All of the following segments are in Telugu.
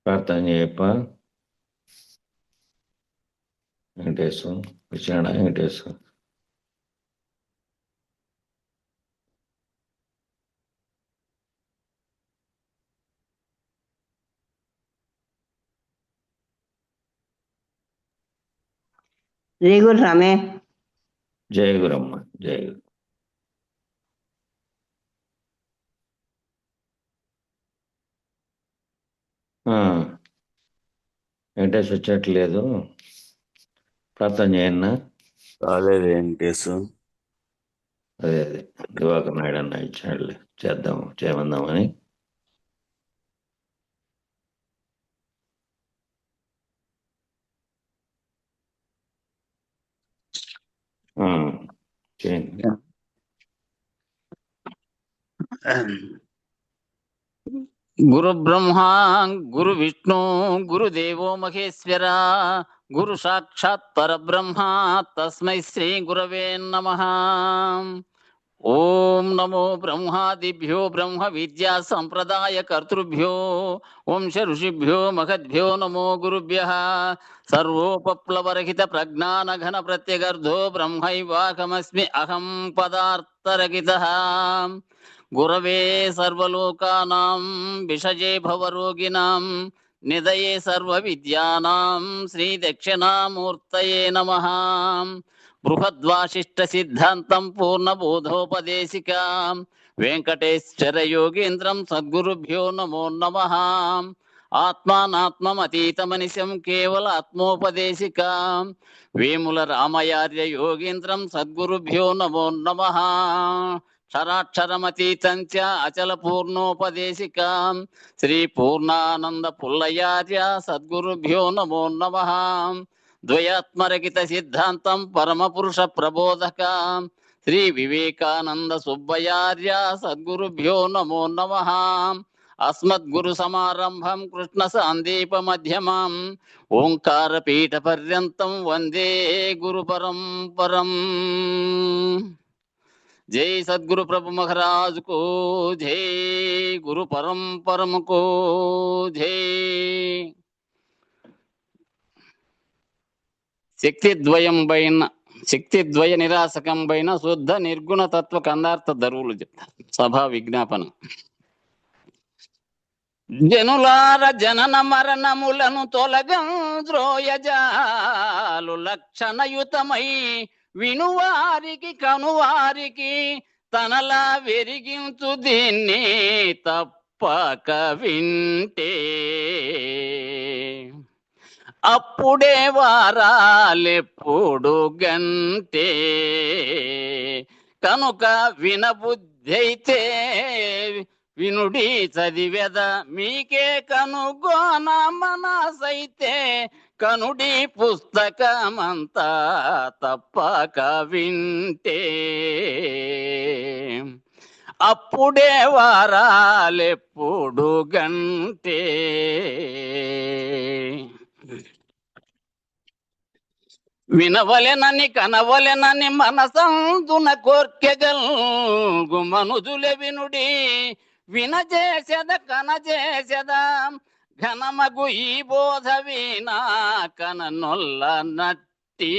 ప్రార్థన చేయప్ప. వెంకటేశు వచ్చినాడా? వెంకటేశు జై గురు రామే. జయ గురమ్మ. జయ గురు. వెంకటేష్ వచ్చేట్లేదు. ప్రార్థన చేయన్నా? కాలేదు వెంకటేశు. అదే దివాకర్ నాయుడు అన్న ఇచ్చినట్లే చేయమందామని. చేయండి. గురు బ్రహ్మ గురు విష్ణు గురుదేవో మహేశ్వర గురు సాక్షాత్ పరబ్రహ్మ తస్మై శ్రీ గురవే నమః. ఓం నమో బ్రహ్మాదిభ్యో బ్రహ్మ విద్యా సంప్రదాయ కర్తృభ్యో వంశ ఋషిభ్యో మహద్భ్యో నమో గురుభ్యః. సర్వోపప్లవరహిత ప్రజ్ఞాన ఘన ప్రత్యగర్ధో బ్రహ్మైవాహమస్మి అహం పదార్థరహితః. గురవే సర్వలోకానాం విషజే భవరోగిణాం నిదయే సర్వ విద్యానాం శ్రీ దక్షిణామూర్తయే నమః. బృహద్వాసిష్ట సిద్ధాంతం పూర్ణబోధోపదేశికాం వెంకటేశ్వర యోగేంద్రం సద్గురుభ్యో నమో నమః. ఆత్మానాత్మమతీతమనిశం కేవల ఆత్మోపదేశికాం వేముల రామయార్య యోగేంద్రం సద్గురుభ్యో నమో నమః. క్షరాక్షరమతీతం చ అచల పూర్ణోపదేశికాం శ్రీ పూర్ణానంద పుల్లయార్య సద్గురుభ్యో నమో నమః. ద్వయాత్మరహిత సిద్ధాంతం పరమపురుష ప్రబోధకాం శ్రీ వివేకానంద సుబ్బయార్య సద్గురుభ్యో నమో నమః. అస్మద్గురు సమారంభం కృష్ణ సాందీప మధ్యమాం ఓంకార పీఠ పర్యంతం వందే గురు పరంపరం. జై సద్గురు ప్రభు మహారాజ్ కో జై, గురు పరంపరం కో జై. శక్తిద్వయ నిరాశకం పైన శుద్ధ నిర్గుణ తత్వ కందార్థ ధరువులు చెప్తారు. సభా విజ్ఞాపన. జనులార జనన మరణములను తొలగంద్రోయజాలు లక్షణయుతమై వినువారికి కనువారికి తనలా వెరిగించు దీన్ని తప్పక వింటే అప్పుడే వారాలెప్పుడు గంటే కనుక వినబుద్ధైతే వినుడి చదివెద మీకే కనుగోన మనసైతే కనుడి పుస్తకమంతా తప్పక వింటే అప్పుడే వారాలెప్పుడు గంటే. వినవలెనని కనవలెనని మనసందున కోర్కెగల్గు మనుజులె వినుడి వినజేసెద కనజేసెద ఘనమగు ఈ బోధ వినా కననొల్ల నట్టి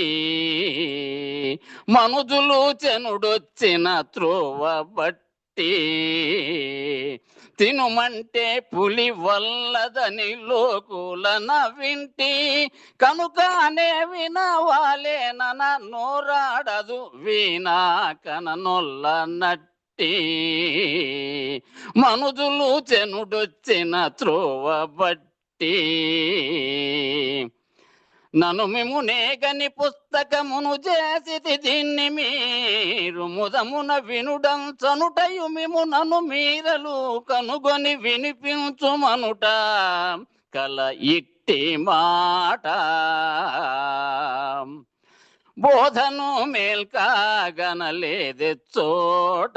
మనుజులు చెనుడొచ్చిన త్రోవ బట్టి తినుమంటే పులి వల్లదని లోకులన వింటి కనుకనే వినవాలేనన నోరాడదు వీణా కననొల్ల నట్టి మనుజులు చెనుడొచ్చిన త్రోవ బట్టి. నను మిమునేగని పుస్తకమును చేసి దీన్ని మీరు ముదమున వినుడం చనుటయు మిము నను మీరలు కనుగొని వినిపించుమనుట కల ఇట్టి మాట. బోధను మేల్కాగనలేదే చోట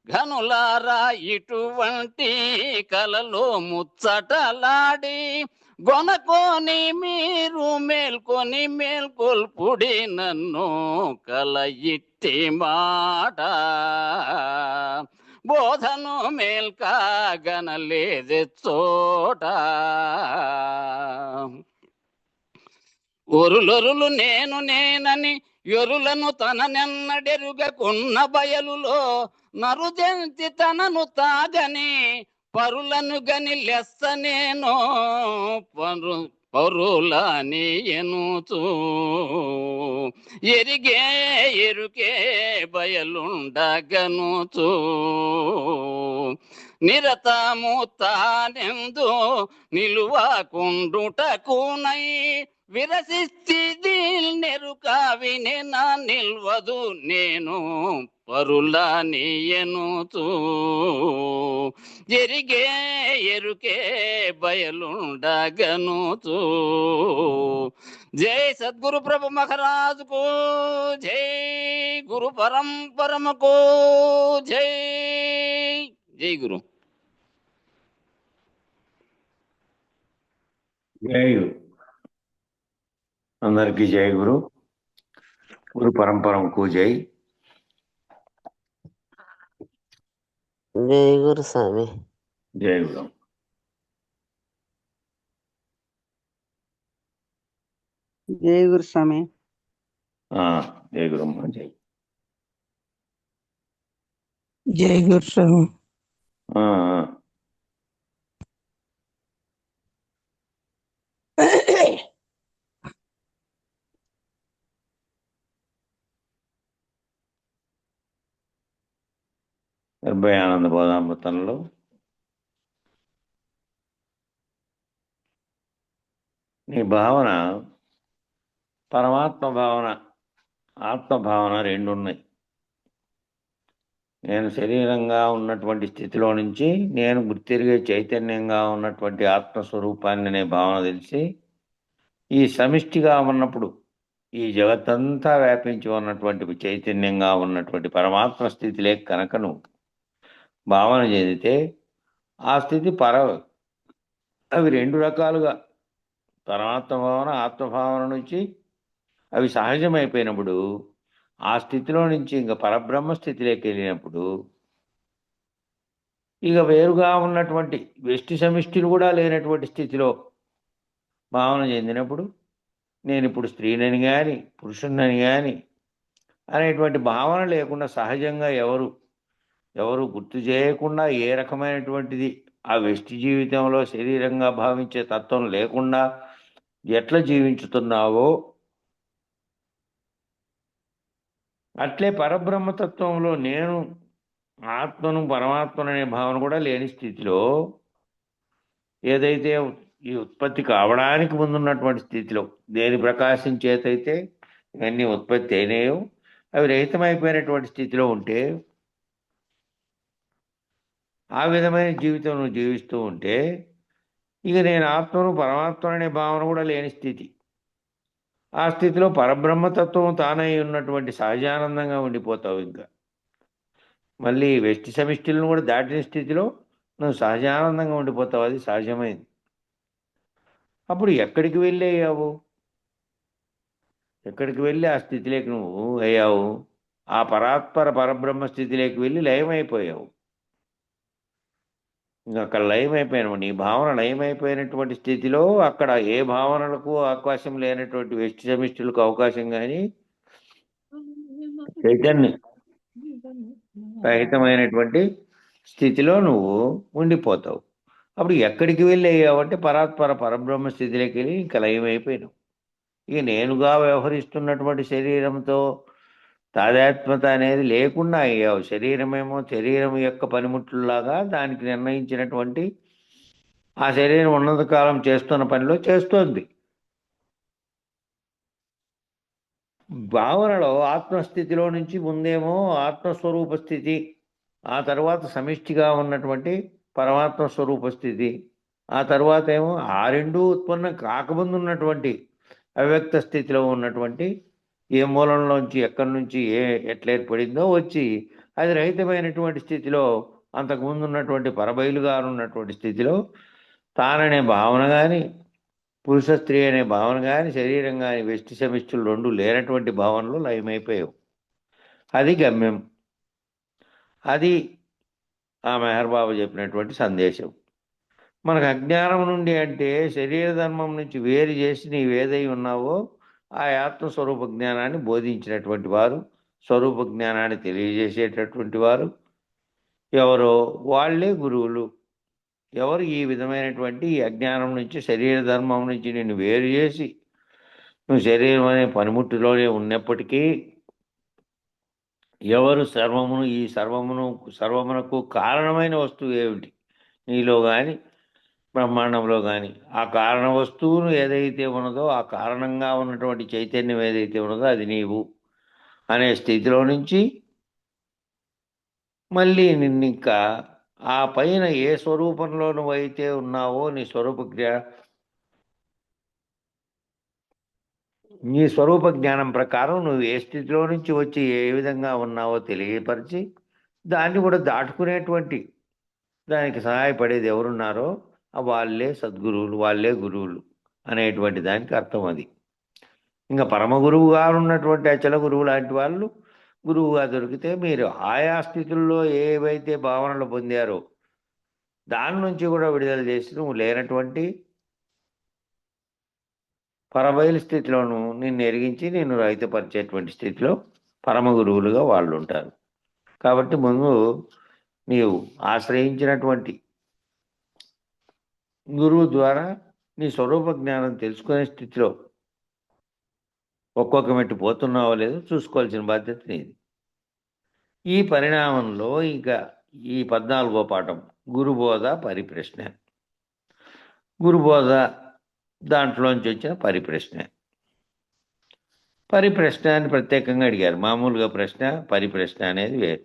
ఘనులారా ఇటువంటి కలలో ముచ్చటలాడి గొనకొని మీరు మేల్కొని మేల్కొల్పుడి నన్ను కల ఇట్టి మాట. బోధను మేల్కాగనలేదే చోట ఒరులొరులు నేనని ఎరులను తననెన్నడెరుగకున్న బయలులో నరుదెంతి తనను తాగని పరులను గని లెస్స నేను పరులని ఎనుచూ ఎరిగే ఎరుకే బయలుండగనుచూ నిరతము తానెందు నిలువకుండుటకునై విరసిస్థితి నెరుక వినిన నిల్వదు నేను పరులని ఎనుచూ ఎరిగే ఎరుకే బయలుండగనుచూ. జై సద్గురు ప్రభు మహారాజుకు జై, గురు పరంపరమకు జై. జై గురు. జై గురు. అందరికీ జై గురు. గురు పరంపరంకు జై. జై గురు స్వామి. జై గురు. జై గురు స్వామి. జై గురమ్మ. జై. జై గురు స్వామి. ఆ, నిర్భయానంద బోధామృతంలో నీ భావన పరమాత్మ భావన, ఆత్మభావన రెండు ఉన్నాయి. నేను శరీరంగా ఉన్నటువంటి స్థితిలో నుంచి నేను గుర్తిరిగే చైతన్యంగా ఉన్నటువంటి ఆత్మస్వరూపాన్ని అనే భావన తెలిసి ఈ సమిష్టిగా ఉన్నప్పుడు ఈ జగత్తంతా వ్యాపించి ఉన్నటువంటి చైతన్యంగా ఉన్నటువంటి పరమాత్మ స్థితిలే కనుక నువ్వు భావన చెందితే ఆ స్థితి అవి రెండు రకాలుగా పరమాత్మ భావన, ఆత్మభావన నుంచి అవి సహజమైపోయినప్పుడు ఆ స్థితిలో నుంచి ఇంకా పరబ్రహ్మ స్థితిలోకి వెళ్ళినప్పుడు ఇక వేరుగా ఉన్నటువంటి వ్యష్టి సమిష్టిలు కూడా లేనటువంటి స్థితిలో భావన చెందినప్పుడు నేను ఇప్పుడు స్త్రీనని కానీ పురుషుణ్ణని కానీ అనేటువంటి భావన లేకుండా సహజంగా ఎవరు గుర్తు చేయకుండా ఏ రకమైనటువంటిది ఆ వ్యష్టి జీవితంలో శరీరంగా భావించే తత్వం లేకుండా ఎట్లా జీవించుతున్నావో అట్లే పరబ్రహ్మతత్వంలో నేను ఆత్మను పరమాత్మననే భావన కూడా లేని స్థితిలో ఏదైతే ఈ ఉత్పత్తి కావడానికి ముందున్నటువంటి స్థితిలో దేని ప్రకాశం చేతైతే ఇవన్నీ ఉత్పత్తి అయినాయో అవి రహితమైపోయినటువంటి స్థితిలో ఉంటే ఆ విధమైన జీవితం నువ్వు జీవిస్తూ ఉంటే ఇక నేను ఆత్మను పరమాత్మననే భావన కూడా లేని స్థితి. ఆ స్థితిలో పరబ్రహ్మతత్వం తానై ఉన్నటువంటి సహజానందంగా ఉండిపోతావు. ఇంకా మళ్ళీ వ్యష్టి సమిష్టిలను కూడా దాటిన స్థితిలో నువ్వు సహజానందంగా ఉండిపోతావు. అది సహజమైంది. అప్పుడు ఎక్కడికి వెళ్ళి అయ్యావు? ఎక్కడికి వెళ్ళి ఆ స్థితిలోకి నువ్వు అయ్యావు? ఆ పరబ్రహ్మ స్థితిలోకి వెళ్ళి లయమైపోయావు. ఇంకా అక్కడ లయమైపోయాను. నీ భావన లయమైపోయినటువంటి స్థితిలో అక్కడ ఏ భావనలకు అవకాశం లేనటువంటి వ్యష్టి సమిష్టిలకు అవకాశం కానీ చైతన్య రహితమైనటువంటి స్థితిలో నువ్వు ఉండిపోతావు. అప్పుడు ఎక్కడికి వెళ్ళి అయ్యావంటే పరబ్రహ్మ స్థితిలోకి వెళ్ళి ఇంకా లయమైపోయినావు. ఇక నేనుగా వ్యవహరిస్తున్నటువంటి శరీరంతో తాదాత్మ్యత అనేది లేకుండా అయ్యావు. శరీరం యొక్క పనిముట్లులాగా దానికి నిర్ణయించినటువంటి ఆ శరీరం ఉన్నంత కాలం చేస్తున్న పనిలో చేస్తోంది. భావనలో ఆత్మస్థితిలో నుంచి ముందేమో ఆత్మస్వరూప స్థితి, ఆ తర్వాత సమిష్టిగా ఉన్నటువంటి పరమాత్మ స్వరూప స్థితి, ఆ తర్వాత ఏమో ఆ రెండు ఉత్పన్నం కాకముందు ఉన్నటువంటి అవ్యక్త స్థితిలో ఉన్నటువంటి ఏ మూలంలోంచి ఎక్కడి నుంచి ఎట్లా ఏర్పడిందో వచ్చి అది రహితమైనటువంటి స్థితిలో అంతకుముందు ఉన్నటువంటి పరబయలుగా ఉన్నటువంటి స్థితిలో తాననే భావన కానీ పురుష స్త్రీ అనే భావన కానీ శరీరం కానీ వ్యష్టి సమిష్టిలు రెండు లేనటువంటి భావనలో లయమైపోయావు. అది గమ్యం. అది ఆ మెహర్ బాబా చెప్పినటువంటి సందేశం. మనకు అజ్ఞానం నుండి అంటే శరీర ధర్మం నుంచి వేరు చేసి నీవేదై ఉన్నావో ఆ ఆత్మస్వరూప జ్ఞానాన్ని బోధించినటువంటి వారు, స్వరూప జ్ఞానాన్ని తెలియజేసేటటువంటి వారు ఎవరో వాళ్ళే గురువులు. ఎవరు ఈ విధమైనటువంటి ఈ అజ్ఞానం నుంచి, శరీర ధర్మం నుంచి నిన్ను వేరు చేసి నువ్వు శరీరం అనే పనిముట్టులోనే ఉన్నప్పటికీ ఎవరు సర్వమునకు కారణమైన వస్తువు ఏమిటి, నీలో కానీ బ్రహ్మాండంలో కానీ ఆ కారణ వస్తువును ఏదైతే ఉన్నదో, ఆ కారణంగా ఉన్నటువంటి చైతన్యం ఏదైతే ఉన్నదో అది నీవు అనే స్థితిలో నుంచి మళ్ళీ నిన్నింకా ఆ పైన ఏ స్వరూపంలో నువ్వైతే ఉన్నావో నీ స్వరూప జ్ఞానం ప్రకారం నువ్వు ఏ స్థితిలో నుంచి వచ్చి ఏ విధంగా ఉన్నావో తెలియపరిచి దాన్ని కూడా దాటుకునేటువంటి దానికి సహాయపడేది ఎవరున్నారో వాళ్ళే సద్గురువులు, వాళ్ళే గురువులు అనేటువంటి దానికి అర్థం అది. ఇంకా పరమ గురువు గారు ఉన్నటువంటి అచల గురువు లాంటి వాళ్ళు గురువుగా దొరికితే మీరు ఆయా స్థితుల్లో ఏవైతే భావనలు పొందారో దాని నుంచి కూడా విడుదల చేసి నువ్వు లేనటువంటి పరబయలు స్థితిలోను నిన్ను ఎరిగించి నిన్ను రహితపరిచేటువంటి స్థితిలో పరమ గురువులుగా వాళ్ళు ఉంటారు. కాబట్టి ముందు నీవు ఆశ్రయించినటువంటి గురువు ద్వారా నీ స్వరూప జ్ఞానం తెలుసుకునే స్థితిలో ఒక్కొక్క మెట్టు పోతున్నావో లేదో చూసుకోవాల్సిన బాధ్యత నీది. ఈ పరిణామంలో ఇంకా ఈ 14వ పాఠం గురుబోధ పరిప్రశ్న. గురుబోధ దాంట్లోంచి వచ్చిన పరిప్రశ్న. పరిప్రశ్న అని ప్రత్యేకంగా అడిగారు. మామూలుగా ప్రశ్న, పరిప్రశ్న అనేది వేరు.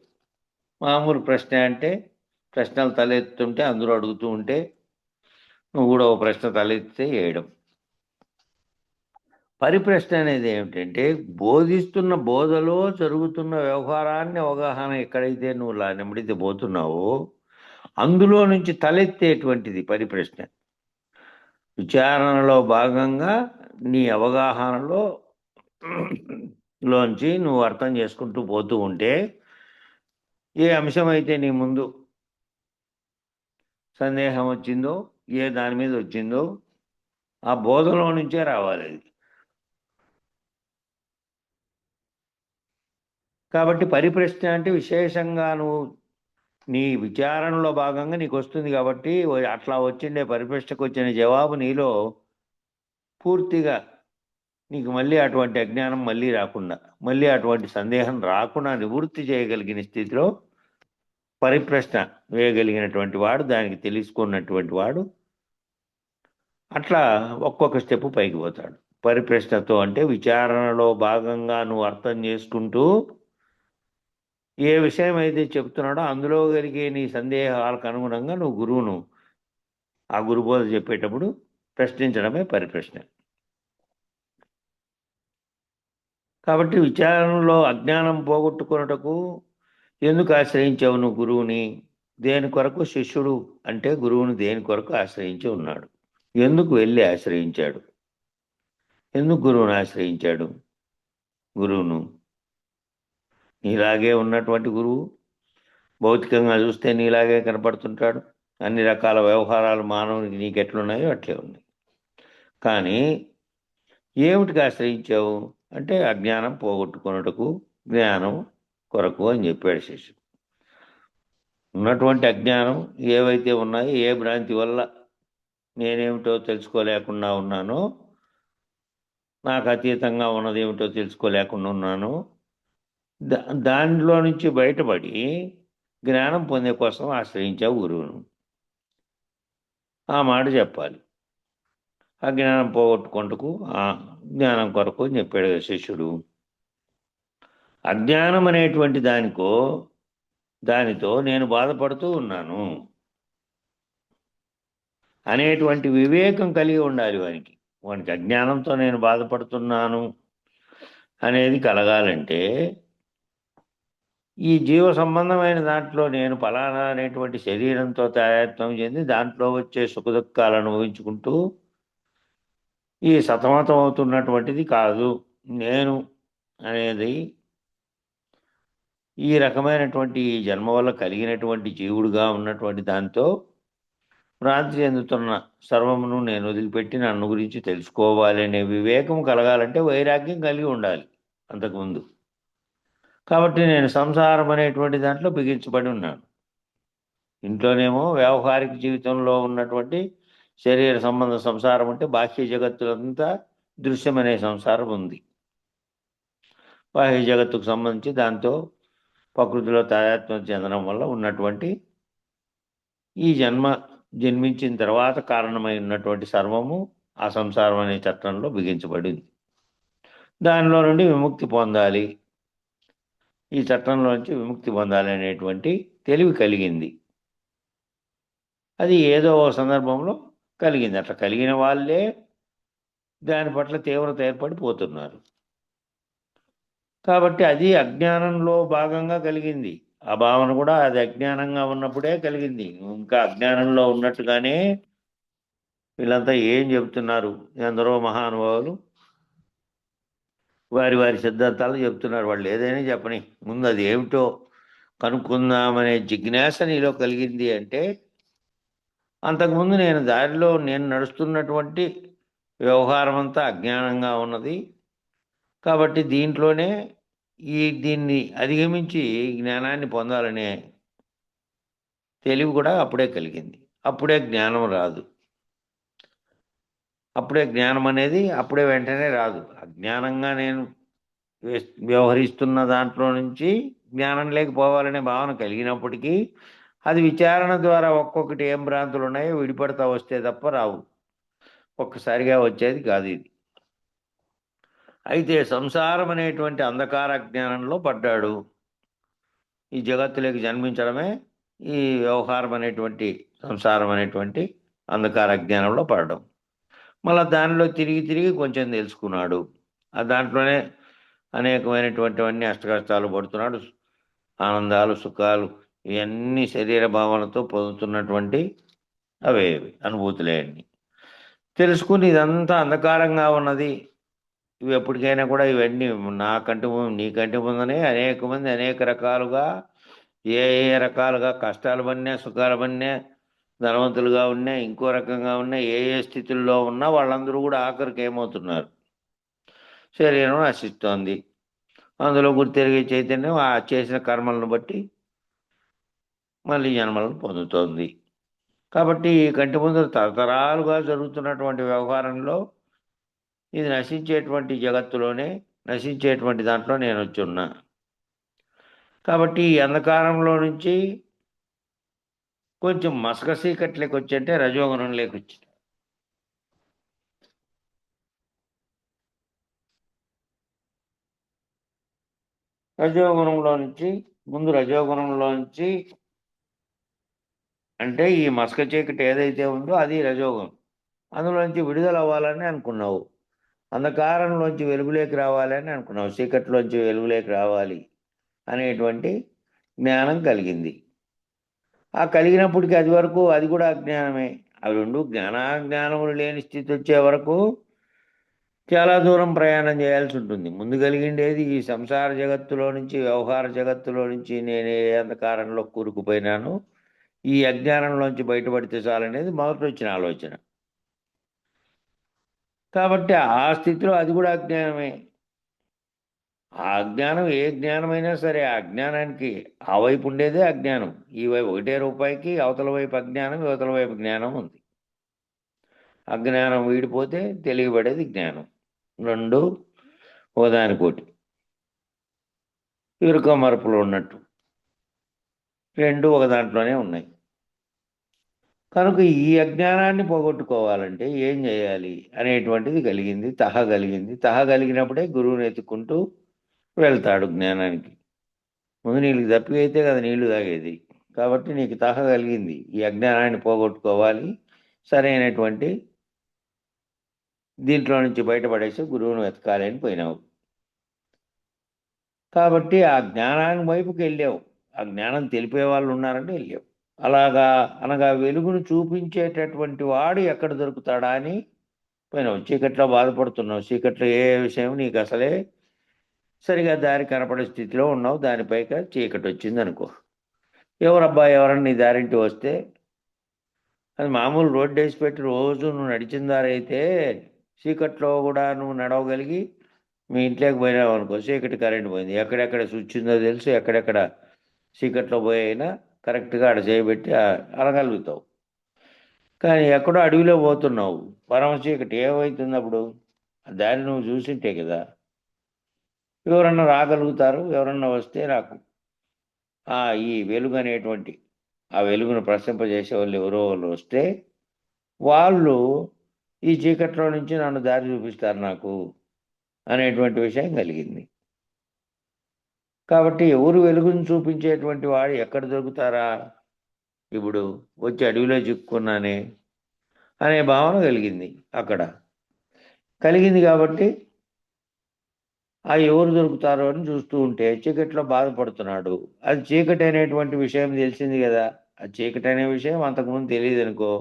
మామూలు ప్రశ్న అంటే ప్రశ్నలు తలెత్తుంటే అందరూ అడుగుతూ ఉంటే నువ్వు కూడా ఒక ప్రశ్న తలెత్తితే వేయడం. పరిప్రశ్న అనేది ఏమిటంటే బోధిస్తున్న బోధలో జరుగుతున్న వ్యవహారాన్ని అవగాహన ఎక్కడైతే నువ్వు నెమ్మడితే పోతున్నావో అందులో నుంచి తలెత్తేటువంటిది పరిప్రశ్న. విచారణలో భాగంగా నీ అవగాహనలో లోంచి నువ్వు అర్థం చేసుకుంటూ పోతూ ఉంటే ఏ అంశం అయితే నీ ముందు సందేహం వచ్చిందో, ఏ దాని మీద వచ్చిందో ఆ బోధలో నుంచే రావాలి అది. కాబట్టి పరిప్రశ్న అంటే విశేషంగా నువ్వు నీ విచారణలో భాగంగా నీకు వస్తుంది కాబట్టి అట్లా వచ్చిండే పరిప్రశ్నకు వచ్చిన జవాబు నీలో పూర్తిగా నీకు మళ్ళీ అటువంటి అజ్ఞానం మళ్ళీ రాకుండా, మళ్ళీ అటువంటి సందేహం రాకుండా నివృత్తి చేయగలిగిన స్థితిలో పరిప్రశ్న వేయగలిగినటువంటి వాడు, దానికి తెలుసుకున్నటువంటి వాడు అట్లా ఒక్కొక్క స్టెప్ పైకి పోతాడు. పరిప్రశ్నతో అంటే విచారణలో భాగంగా నువ్వు అర్థం చేసుకుంటూ ఏ విషయం అయితే చెప్తున్నాడో అందులో కలిగే నీ సందేహాలకు అనుగుణంగా నువ్వు గురువును ఆ గురుబోధ చెప్పేటప్పుడు ప్రశ్నించడమే పరిప్రశ్న. కాబట్టి విచారణలో అజ్ఞానం పోగొట్టుకున్నటకు ఎందుకు ఆశ్రయించావు నువ్వు గురువుని? దేని కొరకు శిష్యుడు అంటే గురువుని దేని కొరకు ఆశ్రయించి ఉన్నాడు? ఎందుకు వెళ్ళి ఆశ్రయించాడు? ఎందుకు గురువుని ఆశ్రయించాడు? గురువును నీలాగే ఉన్నటువంటి గురువు భౌతికంగా చూస్తే నీలాగే కనపడుతుంటాడు. అన్ని రకాల వ్యవహారాలు మానవునికి నీకు ఎట్లున్నాయో అట్లే ఉన్నాయి. కానీ ఏమిటికి ఆశ్రయించావు అంటే అజ్ఞానం పోగొట్టుకున్నటకు, జ్ఞానం కొరకు అని చెప్పాడు శిష్యుడు. ఉన్నటువంటి అజ్ఞానం ఏవైతే ఉన్నాయో, ఏ భ్రాంతి వల్ల నేనేమిటో తెలుసుకోలేకుండా ఉన్నానో, నాకు అతీతంగా ఉన్నది ఏమిటో తెలుసుకోలేకుండా ఉన్నానో, దానిలో నుంచి బయటపడి జ్ఞానం పొందే కోసం ఆశ్రయించావు గురువును. ఆ మాట చెప్పాలి. అజ్ఞానం పోగొట్టుకుంటకు ఆ జ్ఞానం కొరకు అని చెప్పాడు శిష్యుడు. అజ్ఞానం అనేటువంటి దానితో నేను బాధపడుతూ ఉన్నాను అనేటువంటి వివేకం కలిగి ఉండాలి వానికి అజ్ఞానంతో నేను బాధపడుతున్నాను అనేది కలగాలంటే ఈ జీవ సంబంధమైన దాంట్లో నేను ఫలానా అనేటువంటి శరీరంతో తాయత్వం చెంది దాంట్లో వచ్చే సుఖదుఖాలను అనుభవించుకుంటూ ఈ సతమతం అవుతున్నటువంటిది కాదు నేను అనేది ఈ రకమైనటువంటి ఈ జన్మ వల్ల కలిగినటువంటి జీవుడుగా ఉన్నటువంటి దాంతో భ్రాంతి చెందుతున్న సర్వమును నేను వదిలిపెట్టి నన్ను గురించి తెలుసుకోవాలి అనే వివేకం కలగాలంటే వైరాగ్యం కలిగి ఉండాలి అంతకుముందు. కాబట్టి నేను సంసారం అనేటువంటి దాంట్లో బిగించబడి ఉన్నాను. ఇంట్లోనేమో వ్యావహారిక జీవితంలో ఉన్నటువంటి శరీర సంబంధ సంసారం అంటే బాహ్య జగత్తులంతా దృశ్యమనే సంసారం ఉంది. బాహ్య జగత్తుకు సంబంధించి దాంతో ప్రకృతిలో తాదాత్మ్యం చెందడం వల్ల ఉన్నటువంటి ఈ జన్మించిన తర్వాత కారణమై ఉన్నటువంటి సర్వము ఆ సంసారం అనే చట్టంలో బిగించబడింది. దానిలో నుండి విముక్తి పొందాలి, ఈ చట్టంలో నుంచి విముక్తి పొందాలి అనేటువంటి తెలివి కలిగింది. అది ఏదో ఒక సందర్భంలో కలిగింది. అట్లా కలిగిన వాళ్ళే దాని పట్ల తీవ్రత ఏర్పడిపోతున్నారు. కాబట్టి అది అజ్ఞానంలో భాగంగా కలిగింది. ఆ భావన కూడా అది అజ్ఞానంగా ఉన్నప్పుడే కలిగింది. ఇంకా అజ్ఞానంలో ఉన్నట్టుగానే వీళ్ళంతా ఏం చెబుతున్నారు, ఎందరో మహానుభావులు వారి వారి సిద్ధాంతాలు చెప్తున్నారు. వాళ్ళు ఏదైనా చెప్పని, ముందు అది ఏమిటో కనుక్కుందామనే జిజ్ఞాస నీలో కలిగింది అంటే అంతకుముందు నేను నడుస్తున్నటువంటి వ్యవహారం అంతా అజ్ఞానంగా ఉన్నది. కాబట్టి దీంట్లోనే దీన్ని అధిగమించి జ్ఞానాన్ని పొందాలనే తెలివి కూడా అప్పుడే కలిగింది. అప్పుడే జ్ఞానం రాదు. అప్పుడే జ్ఞానం అనేది అప్పుడే వెంటనే రాదు. అజ్ఞానంగా నేను వ్యవహరిస్తున్న దాంట్లో నుంచి జ్ఞానం లేకపోవాలనే భావన కలిగినప్పటికీ అది విచారణ ద్వారా ఒక్కొక్కటి ఏం భ్రాంతులు ఉన్నాయో విడిపడతా వస్తే తప్ప రావు. ఒక్కసారిగా వచ్చేది కాదు ఇది. అయితే సంసారం అనేటువంటి అంధకార జ్ఞానంలో పడ్డాడు. ఈ జగత్తులోకి జన్మించడమే ఈ వ్యవహారం అనేటువంటి సంసారం అనేటువంటి అంధకార జ్ఞానంలో పడడం. మళ్ళీ దానిలో తిరిగి తిరిగి కొంచెం తెలుసుకున్నాడు. ఆ దాంట్లోనే అనేకమైనటువంటివన్నీ అష్టకష్టాలు పడుతున్నాడు. ఆనందాలు, సుఖాలు ఇవన్నీ శరీర భావనతో పొందుతున్నటువంటి అవే అనుభూతులే అన్నీ తెలుసుకుని ఇదంతా అంధకారంగా ఉన్నది. ఇవి ఎప్పటికైనా కూడా ఇవన్నీ నాకంటి నీకంటి ముందనే అనేక మంది అనేక రకాలుగా ఏ ఏ రకాలుగా కష్టాలు పడినా సుఖాలు పడినా ధనవంతులుగా ఉన్నా ఇంకో రకంగా ఉన్నా ఏ ఏ స్థితుల్లో ఉన్నా వాళ్ళందరూ కూడా ఆఖరికి ఏమవుతున్నారు, శరీరం నశిస్తోంది. అందులో గుర్తెరిగే చైతన్యం ఆ చేసిన కర్మలను బట్టి మళ్ళీ జన్మలను పొందుతోంది. కాబట్టి ఈ కంటి ముందు తరతరాలుగా జరుగుతున్నటువంటి వ్యవహారంలో ఇది నశించేటువంటి జగత్తులోనే నశించేటువంటి దాంట్లో నేను వచ్చి ఉన్నా. కాబట్టి ఈ అంధకారంలో నుంచి కొంచెం మసక చీకట్లోకి వచ్చి అంటే రజోగుణంలోకి వచ్చి రజోగుణంలో నుంచి అంటే ఈ మసక చీకటి ఏదైతే ఉందో అది రజోగుణం. అందులోంచి విడుదల అవ్వాలని అనుకున్నావు. అంధకారంలోంచి వెలుగులోకి రావాలని అనుకున్నావు. చీకట్లోంచి వెలుగులోకి రావాలి అనేటువంటి జ్ఞానం కలిగింది. ఆ కలిగినప్పటికీ అది వరకు అది కూడా అజ్ఞానమే. అవి రెండు జ్ఞానములు లేని స్థితి వచ్చే వరకు చాలా దూరం ప్రయాణం చేయాల్సి ఉంటుంది. ముందు కలిగిండేది ఈ సంసార జగత్తులో నుంచి, వ్యవహార జగత్తులో నుంచి నేను ఏ అంధకారంలో కూరుకుపోయినాను, ఈ అజ్ఞానంలోంచి బయటపడితే చాలనేది మొదటి వచ్చిన ఆలోచన. కాబట్టి ఆ స్థితిలో అది కూడా అజ్ఞానమే. ఆ అజ్ఞానం ఏ జ్ఞానమైనా సరే ఆ అజ్ఞానానికి ఆ వైపు ఉండేదే అజ్ఞానం. ఈ వైపు ఒకటే రూపాయికి అవతల వైపు అజ్ఞానం, యువతల వైపు జ్ఞానం ఉంది. అజ్ఞానం వీడిపోతే తెలియబడేది జ్ఞానం. రెండు ఓదానికోటి ఇరుక మరపులు ఉన్నట్టు రెండు ఒక దాంట్లోనే ఉన్నాయి. కనుక ఈ అజ్ఞానాన్ని పోగొట్టుకోవాలంటే ఏం చేయాలి అనేటువంటిది కలిగింది. తహ కలిగినప్పుడే గురువుని ఎత్తుకుంటూ వెళ్తాడు జ్ఞానానికి. ముందు నీళ్ళకి దప్పి అయితే కదా నీళ్లు తాగేది. కాబట్టి నీకు తహ కలిగింది, ఈ అజ్ఞానాన్ని పోగొట్టుకోవాలి, సరైనటువంటి దీంట్లో నుంచి బయటపడేసి గురువును వెతకాలి అని పోయినావు. కాబట్టి ఆ జ్ఞానాన్ని వైపుకి వెళ్ళావు. ఆ జ్ఞానం తెలిపే వాళ్ళు ఉన్నారంటే వెళ్ళావు. అనగా వెలుగును చూపించేటటువంటి వాడు ఎక్కడ దొరుకుతాడా అని పోయినావు. చీకట్లో బాధపడుతున్నావు. చీకట్లో ఏ విషయం నీకు అసలే సరిగా దారి కనపడే స్థితిలో ఉన్నావు, దానిపైక చీకటి వచ్చింది అనుకో. ఎవరబ్బా ఎవరన్నా నీ దారింటి వస్తే, అది మామూలు రోడ్డు వేసి పెట్టి రోజు నువ్వు నడిచిన దారి అయితే చీకట్లో కూడా నువ్వు నడవగలిగి మీ ఇంట్లోకి పోయినావు అనుకో, చీకటి కరెంట్ పోయింది, ఎక్కడెక్కడ స్విచ్ ఉందో తెలుసు, ఎక్కడెక్కడ చీకట్లో పోయినా కరెక్ట్గా ఆడ చేయబెట్టి అనగలుగుతావు. కానీ ఎక్కడో అడవిలో పోతున్నావు, పరమ చీకటి, ఏమవుతుంది అప్పుడు? దాన్ని నువ్వు చూసింటే కదా ఎవరన్నా రాగలుగుతారు. ఎవరన్నా వస్తే నాకు ఈ వెలుగు అనేటువంటి ఆ వెలుగును ప్రసరింపజేసే వాళ్ళు ఎవరో వాళ్ళు వస్తే వాళ్ళు ఈ చీకట్లో నుంచి నన్ను దారి చూపిస్తారు నాకు అనేటువంటి విషయం కలిగింది. కాబట్టి ఎవరు వెలుగును చూపించేటువంటి వాడు ఎక్కడ దొరుకుతారా, ఇప్పుడు వచ్చి అడవిలో చిక్కుకున్నానే అనే భావన కలిగింది. అక్కడ కలిగింది కాబట్టి ఎవరు దొరుకుతారో అని చూస్తూ ఉంటే చీకట్లో బాధపడుతున్నాడు. అది చీకటి అనేటువంటి విషయం తెలిసింది కదా. ఆ చీకటి అనే విషయం అంతకుముందు తెలియదు అనుకో,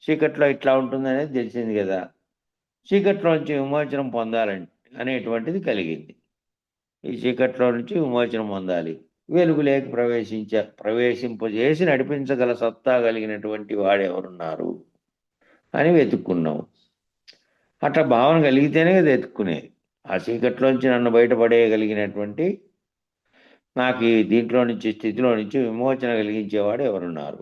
చీకట్లో ఇట్లా ఉంటుంది అనేది తెలిసింది కదా. చీకట్లో నుంచి విమోచనం పొందాలని అనేటువంటిది కలిగింది. ఈ చీకట్లో నుంచి విమోచనం పొందాలి, వెలుగులోకి ప్రవేశింపజేసి నడిపించగల సత్తా కలిగినటువంటి వాడు ఎవరున్నారు అని వెతుక్కున్నావు. అట్లా భావన కలిగితేనే కదా వెతుక్కునేది. ఆ చీకట్లోంచి నన్ను బయటపడేయగలిగినటువంటి, నాకు ఈ దీంట్లో నుంచి స్థితిలో నుంచి విమోచన కలిగించేవాడు ఎవరున్నారు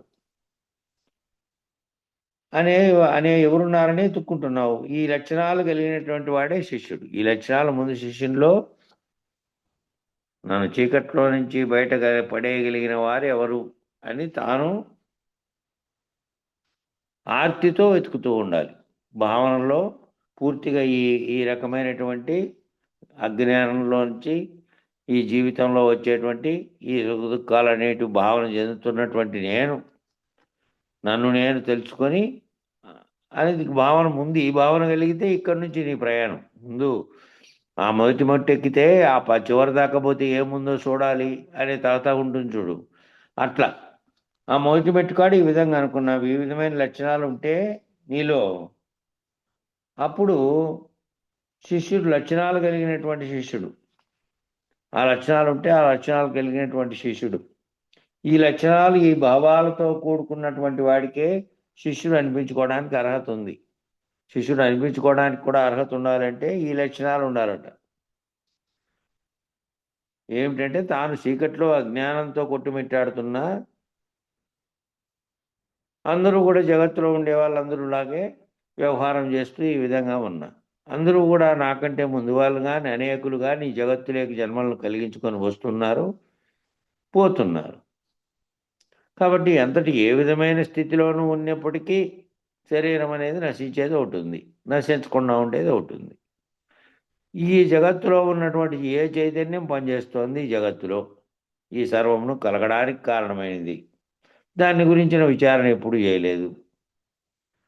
అనే ఎవరున్నారని ఎత్తుక్కుంటున్నావు. ఈ లక్షణాలు కలిగినటువంటి వాడే శిష్యుడు. ఈ లక్షణాల ముందు శిష్యుల్లో నన్ను చీకట్లో నుంచి బయట పడేయగలిగిన వారు ఎవరు అని తాను ఆర్తితో వెతుకుతూ ఉండాలి. భావనలో పూర్తిగా ఈ రకమైనటువంటి అజ్ఞానంలోంచి ఈ జీవితంలో వచ్చేటువంటి ఈ సుఖ దుఃఖాలు అనేటివి భావన చెందుతున్నటువంటి నన్ను నేను తెలుసుకొని అనేది భావన ముందు. ఈ భావన కలిగితే ఇక్కడి నుంచి నీ ప్రయాణం ముందు ఆ మొదటి మట్టు ఎక్కితే ఆ చివరి దాకా పోతే ఏముందో చూడాలి అనే తాత ఉంటుంది చూడు. అట్లా ఆ మొదటి మెట్టుకాడు ఈ విధంగా అనుకున్నావు, ఈ విధమైన లక్షణాలు ఉంటే నీలో, అప్పుడు శిష్యుడు లక్షణాలు కలిగినటువంటి శిష్యుడు, ఆ లక్షణాలు ఉంటే ఆ లక్షణాలు కలిగినటువంటి శిష్యుడు, ఈ లక్షణాలు ఈ భావాలతో కూడుకున్నటువంటి వాడికే శిష్యుడు అనిపించుకోవడానికి అర్హత ఉంది. శిష్యుడు అనిపించుకోవడానికి కూడా అర్హత ఉండాలంటే ఈ లక్షణాలు ఉండాలట. ఏమిటంటే తాను చీకట్లో అజ్ఞానంతో కొట్టుమిట్టాడుతున్నా, అందరూ కూడా జగత్తులో ఉండే వాళ్ళందరూ లాగే వ్యవహారం చేస్తూ ఈ విధంగా ఉన్నా, అందరూ కూడా నాకంటే ముందు వాళ్ళు కానీ అనేకులు కానీ ఈ జగత్తులోకి జన్మలను కలిగించుకొని వస్తున్నారు, పోతున్నారు. కాబట్టి ఎంతటి ఏ విధమైన స్థితిలోనూ ఉన్నప్పటికీ శరీరం అనేది నశించేది ఒకటి ఉంది, నశించకుండా ఉండేది ఒకటి ఉంది. ఈ జగత్తులో ఉన్నటువంటి ఏ చైతన్యం పనిచేస్తోంది ఈ జగత్తులో, ఈ సర్వమును కలగడానికి కారణమైనది, దాని గురించిన విచారణ ఎప్పుడు చేయలేదు.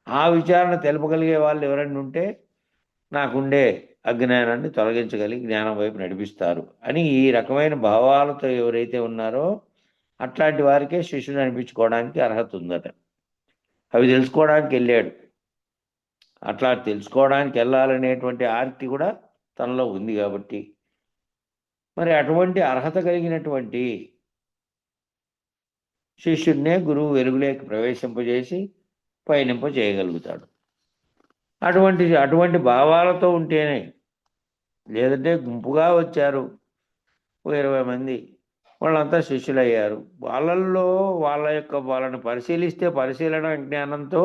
ఆ విచారణ తెలుపగలిగే వాళ్ళు ఎవరైనా ఉంటే నాకుండే అజ్ఞానాన్ని తొలగించగలిగి జ్ఞానం వైపు నడిపిస్తారు అని ఈ రకమైన భావాలతో ఎవరైతే ఉన్నారో అట్లాంటి వారికే శిష్యుడు అనిపించుకోవడానికి అర్హత ఉందట. అవి తెలుసుకోవడానికి వెళ్ళాడు. అట్లా తెలుసుకోవడానికి వెళ్ళాలనేటువంటి ఆర్తి కూడా తనలో ఉంది కాబట్టి మరి అటువంటి అర్హత కలిగినటువంటి శిష్యుడినే గురువు వెలుగులోకి ప్రవేశింపజేసి పయనింప చేయగలుగుతాడు. అటువంటి భావాలతో ఉంటేనే, లేదంటే గుంపుగా వచ్చారు 20 మంది, వాళ్ళంతా శిష్యులయ్యారు, వాళ్ళల్లో వాళ్ళని పరిశీలిస్తే పరిశీలన జ్ఞానంతో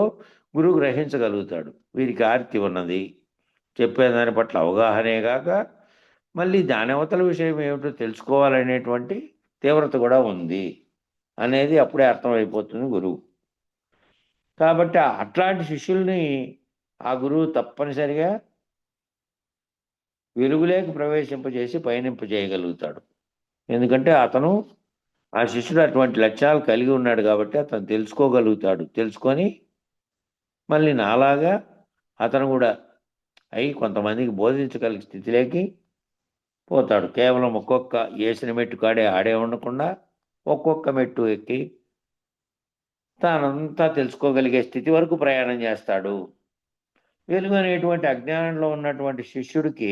గురువు గ్రహించగలుగుతాడు. వీరికి ఆర్తి ఉన్నది, చెప్పేదాని పట్ల అవగాహనే కాక మళ్ళీ దాని అవతల విషయం ఏమిటో తెలుసుకోవాలనేటువంటి తీవ్రత కూడా ఉంది అనేది అప్పుడే అర్థమైపోతుంది గురువు. కాబట్టి అట్లాంటి శిష్యుల్ని ఆ గురువు తప్పనిసరిగా వెలుగులోకి ప్రవేశింపజేసి పయనింపజేయగలుగుతాడు. ఎందుకంటే ఆ శిష్యుడు అటువంటి లక్ష్యాలు కలిగి ఉన్నాడు కాబట్టి అతను తెలుసుకోగలుగుతాడు. తెలుసుకొని మళ్ళీ నాలాగా అతను కూడా కొంతమందికి బోధించగలిగే స్థితిలోకి పోతాడు. కేవలం ఒక్కొక్క వేసిన మెట్టు కాడే ఆడే ఉండకుండా ఒక్కొక్క మెట్టు ఎక్కి తానంతా తెలుసుకోగలిగే స్థితి వరకు ప్రయాణం చేస్తాడు. వెలుగు అనేటువంటి అజ్ఞానంలో ఉన్నటువంటి శిష్యుడికి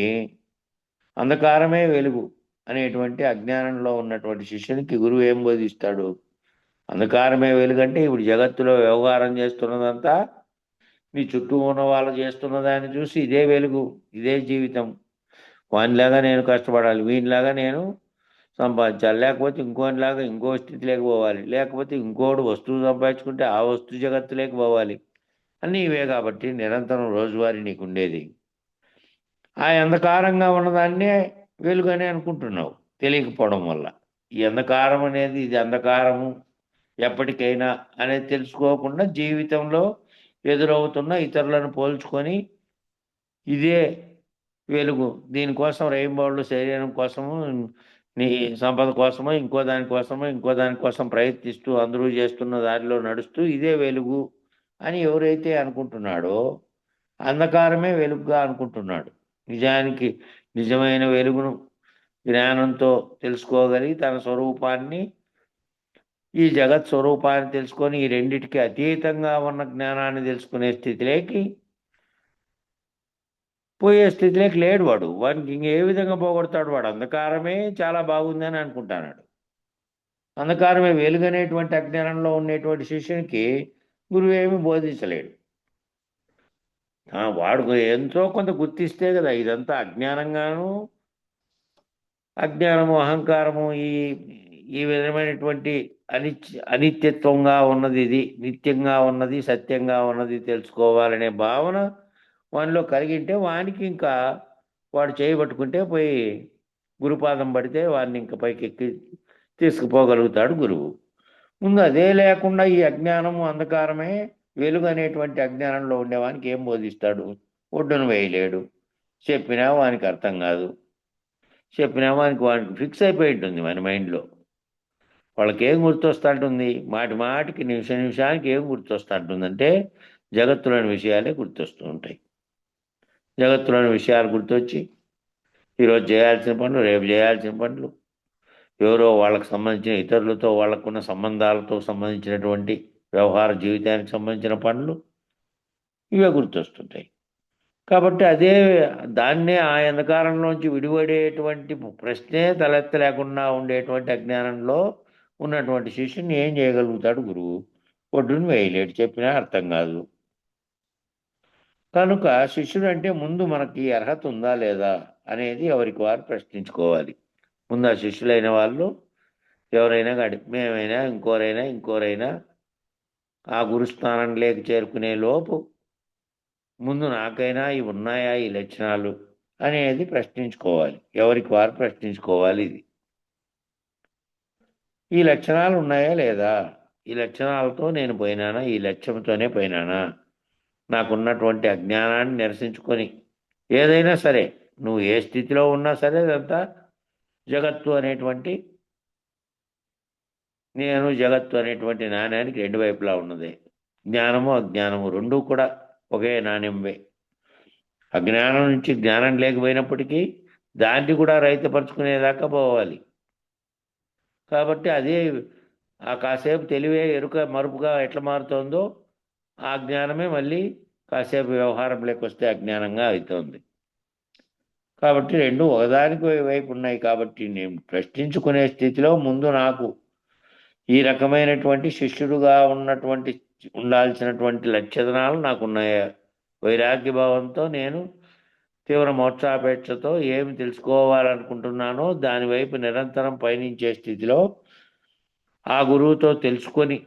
అంధకారమే వెలుగు అనేటువంటి అజ్ఞానంలో ఉన్నటువంటి శిష్యునికి గురువు ఏం బోధిస్తాడు? అంధకారమే వెలుగంటే ఇప్పుడు జగత్తులో వ్యవహారం చేస్తున్నదంతా నీ చుట్టూ ఉన్న వాళ్ళు చేస్తున్న దాన్ని చూసి ఇదే వెలుగు, ఇదే జీవితం, వానిలాగా నేను కష్టపడాలి, వీనిలాగా నేను సంపాదించాలి, లేకపోతే ఇంకోనిలాగా ఇంకో స్థితిలోకి పోవాలి, లేకపోతే ఇంకోడు వస్తువు సంపాదించుకుంటే ఆ వస్తు జగత్తులోకి పోవాలి అన్నీ ఇవే. కాబట్టి నిరంతరం రోజువారీ నీకు ఉండేది ఆ అంధకారంగా ఉన్నదాన్నే వెలుగని అనుకుంటున్నావు తెలియకపోవడం వల్ల. ఈ అంధకారం అనేది ఇది అంధకారము ఎప్పటికైనా అనేది తెలుసుకోకుండా జీవితంలో ఎదురవుతున్న ఇతరులను పోల్చుకొని ఇదే వెలుగు, దీనికోసం రెయిన్బోళ్ళు శరీరం కోసము, నీ సంపద కోసమో, ఇంకో దానికోసం ప్రయత్నిస్తూ అందరూ చేస్తున్న దారిలో నడుస్తూ ఇదే వెలుగు అని ఎవరైతే అనుకుంటున్నాడో అంధకారమే వెలుగుగా అనుకుంటున్నాడు. నిజానికి నిజమైన వెలుగును జ్ఞానంతో తెలుసుకోగలిగి తన స్వరూపాన్ని, ఈ జగత్ స్వరూపాన్ని తెలుసుకొని ఈ రెండిటికి అతీతంగా ఉన్న జ్ఞానాన్ని తెలుసుకునే స్థితిలోకి పోయే స్థితిలోకి లేడు వాడు. వానికి ఇంకే విధంగా పోగొడతాడు? వాడు అంధకారమే చాలా బాగుందని అనుకుంటున్నాడు. అంధకారమే వెలుగనేటువంటి అజ్ఞానంలో ఉండేటువంటి శిష్యునికి గురువు ఏమి బోధించలేడు. వాడు ఎంతో కొంత గుర్తిస్తే కదా ఇదంతా అజ్ఞానంగాను, అజ్ఞానము అహంకారము ఈ ఈ విధమైనటువంటి అనిత్యత్వంగా ఉన్నది, ఇది నిత్యంగా ఉన్నది, సత్యంగా ఉన్నది తెలుసుకోవాలనే భావన వానిలో కలిగింటే వానికి ఇంకా వాడు చేయబట్టుకుంటే పోయి గురుపాదం పడితే వాడిని ఇంకా పైకి ఎక్కి తీసుకుపోగలుగుతాడు గురువు. ముందు అదే లేకుండా ఈ అజ్ఞానము అంధకారమే వెలుగు అనేటువంటి అజ్ఞానంలో ఉండేవానికి ఏం బోధిస్తాడు? ఒడ్డును వేయలేడు, చెప్పినా వానికి అర్థం కాదు, చెప్పినా వానికి ఫిక్స్ అయిపోయి ఉంటుంది మన మైండ్లో. వాళ్ళకి ఏం గుర్తొస్తుంటుంది? మాటికి నిమిషానికి ఏం గుర్తొస్తుంటుందంటే జగత్తులోని విషయాలే గుర్తొస్తూ ఉంటాయి. జగత్తులోని విషయాలు గుర్తొచ్చి ఈరోజు చేయాల్సిన పనులు, రేపు చేయాల్సిన పనులు, ఎవరో వాళ్ళకు సంబంధించిన ఇతరులతో వాళ్ళకున్న సంబంధాలతో సంబంధించినటువంటి వ్యవహార జీవితానికి సంబంధించిన పనులు ఇవే గుర్తొస్తుంటాయి. కాబట్టి దాన్నే ఆ అంధకారంలోంచి విడిపడేటువంటి ప్రశ్నే తలెత్తలేకుండా ఉండేటువంటి అజ్ఞానంలో ఉన్నటువంటి శిష్యుని ఏం చేయగలుగుతాడు గురువు? ఒడ్డును వేయలేడు, చెప్పినా అర్థం కాదు. కనుక శిష్యుడు అంటే ముందు మనకి అర్హత ఉందా లేదా అనేది ఎవరికి వారు ప్రశ్నించుకోవాలి. ముందు ఆ శిష్యులైన వాళ్ళు ఎవరైనా మేమైనా ఇంకోరైనా ఆ గురుస్థానంలోకి చేరుకునే లోపు ముందు నాకైనా ఇవి ఉన్నాయా ఈ లక్షణాలు అనేది ప్రశ్నించుకోవాలి. ఎవరికి వారు ప్రశ్నించుకోవాలి. ఇది ఈ లక్షణాలు ఉన్నాయా లేదా, ఈ లక్షణాలతో నేను పోయినానా, ఈ లక్ష్యంతోనే పోయినానా, నాకున్నటువంటి అజ్ఞానాన్ని నిరసించుకొని ఏదైనా సరే నువ్వు ఏ స్థితిలో ఉన్నా సరే అదంతా జగత్తు అనేటువంటి నేను, జగత్తు అనేటువంటి నాణ్యానికి రెండు వైపులా ఉన్నదే. జ్ఞానము అజ్ఞానము రెండూ కూడా ఒకే నాణ్యంవే. అజ్ఞానం నుంచి జ్ఞానం లేకపోయినప్పటికీ దాన్ని కూడా రైతుపరుచుకునేదాకా పోవాలి. కాబట్టి అదే ఆ కాసేపు తెలివే ఎరుక మరుపుగా ఎట్లా మారుతోందో ఆ జ్ఞానమే మళ్ళీ కాసేపు వ్యవహారంలోకి వస్తే అజ్ఞానంగా అవుతుంది. కాబట్టి రెండు ఒకదానికి వైపు ఉన్నాయి. కాబట్టి నేను ప్రశ్నించుకునే స్థితిలో ముందు నాకు ఈ రకమైనటువంటి శిష్యుడుగా ఉండాల్సినటువంటి లక్షణాలు నాకున్నాయా, వైరాగ్య భావంతో నేను తీవ్ర మోక్షాపేక్షతో ఏమి తెలుసుకోవాలనుకుంటున్నానో దానివైపు నిరంతరం పయనించే స్థితిలో ఆ గురువుతో తెలుసుకొని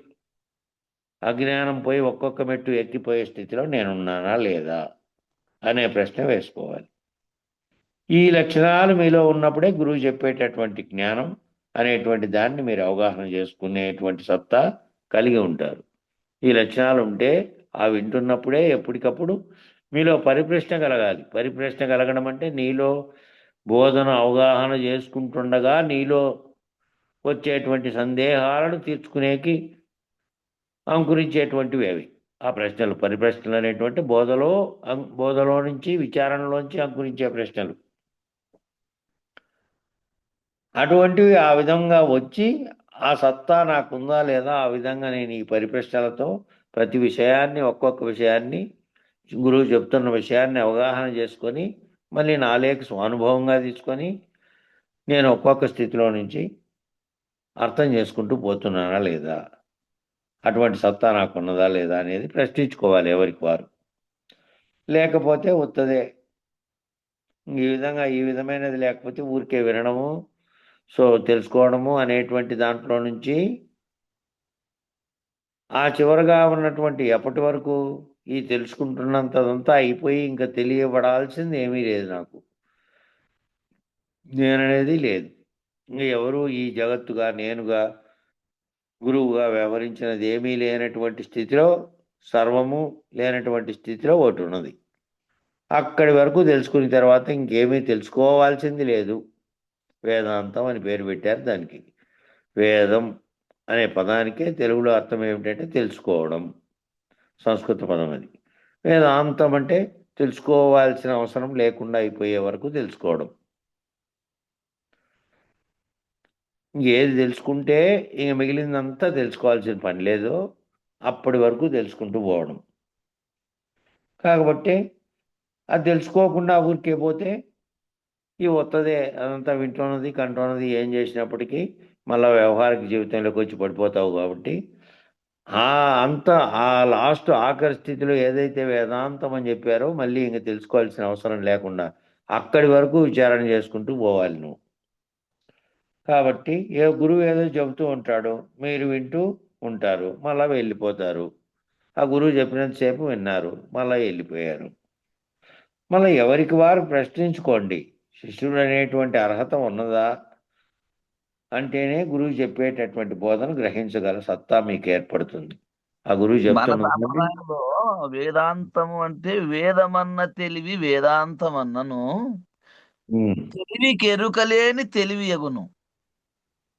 అజ్ఞానం పోయి ఒక్కొక్క మెట్టు ఎక్కిపోయే స్థితిలో నేనున్నానా లేదా అనే ప్రశ్న వేసుకోవాలి. ఈ లక్షణాలు మీలో ఉన్నప్పుడే గురువు చెప్పేటటువంటి జ్ఞానం అనేటువంటి దాన్ని మీరు అవగాహన చేసుకునేటువంటి సత్తా కలిగి ఉంటారు. ఈ లక్షణాలు ఉంటే ఆ వింటున్నప్పుడే ఎప్పటికప్పుడు మీలో పరిప్రశ్న కలగాలి. పరిప్రశ్న కలగడం అంటే నీలో బోధన అవగాహన చేసుకుంటుండగా నీలో వచ్చేటువంటి సందేహాలను తీర్చుకునేకి అంకురించేటువంటివి అవి ఆ ప్రశ్నలు. పరిప్రశ్నలు అనేటువంటి బోధలో నుంచి విచారణలోంచి అంకురించే ప్రశ్నలు. అటువంటివి ఆ విధంగా వచ్చి ఆ సత్తా నాకుందా లేదా, ఆ విధంగా నేను ఈ పరిప్రశ్నలతో ప్రతి విషయాన్ని, ఒక్కొక్క విషయాన్ని, గురువు చెప్తున్న విషయాన్ని అవగాహన చేసుకొని మళ్ళీ నాలేక స్వానుభవంగా తీసుకొని నేను ఒక్కొక్క స్థితిలో నుంచి అర్థం చేసుకుంటూ పోతున్నానా లేదా, అటువంటి సత్తా నాకు ఉన్నదా లేదా అనేది ప్రశ్నించుకోవాలి ఎవరికి వారు. లేకపోతే ఉత్తదే ఈ విధమైనది లేకపోతే ఊరికే వినడము, తెలుసుకోవడము అనేటువంటి దాంట్లో నుంచి ఆ చివరగా ఉన్నటువంటి ఎప్పటి వరకు ఈ తెలుసుకుంటున్నంతదంతా అయిపోయి ఇంకా తెలియబడాల్సింది ఏమీ లేదు నాకు. నేననేది లేదు. ఇంక ఎవరు ఈ జగత్తుగా, నేనుగా, గురువుగా వ్యవహరించినది ఏమీ లేనటువంటి స్థితిలో, సర్వము లేనటువంటి స్థితిలో ఒకటున్నది. అక్కడి వరకు తెలుసుకున్న తర్వాత ఇంకేమీ తెలుసుకోవాల్సింది లేదు. వేదాంతం అని పేరు పెట్టారు దానికి. వేదం అనే పదానికే తెలుగులో అర్థం ఏమిటంటే తెలుసుకోవడం. సంస్కృత పదం అది. వేదాంతం అంటే తెలుసుకోవాల్సిన అవసరం లేకుండా అయిపోయే వరకు తెలుసుకోవడం. ఏది తెలుసుకుంటే ఇంక మిగిలిందంతా తెలుసుకోవాల్సిన పని లేదు, అప్పటి వరకు తెలుసుకుంటూ పోవడం. కాబట్టి అది తెలుసుకోకుండా ఊరికే పోతే ఈ వత్తదే అదంతా వింటున్నది, కంటున్నది ఏం చేసినప్పటికీ మళ్ళా వ్యవహారిక జీవితంలోకి వచ్చి పడిపోతావు. కాబట్టి ఆ లాస్ట్ ఆఖరి స్థితిలో ఏదైతే వేదాంతం అని చెప్పారో మళ్ళీ ఇంక తెలుసుకోవాల్సిన అవసరం లేకుండా అక్కడి వరకు విచారణ చేసుకుంటూ పోవాలి నువ్వు. కాబట్టి ఏ గురువు ఏదో చెబుతూ ఉంటాడు, మీరు వింటూ ఉంటారు, మళ్ళా వెళ్ళిపోతారు. ఆ గురువు చెప్పినంతసేపు విన్నారు, మళ్ళా వెళ్ళిపోయారు. మళ్ళీ ఎవరికి వారు ప్రశ్నించుకోండి. శిష్యుడు అనేటువంటి అర్హత ఉన్నదా అంటేనే గురువు చెప్పేటటువంటి బోధన గ్రహించగల సత్తా మీకు ఏర్పడుతుంది. ఆ గురువు మన చెప్తున్నది సాంప్రదాయంలో వేదాంతము అంటే వేదమన్న తెలివి వేదాంతమన్నను ఉమ్, తెలివి కెరుకలేని తెలివి ఎగును.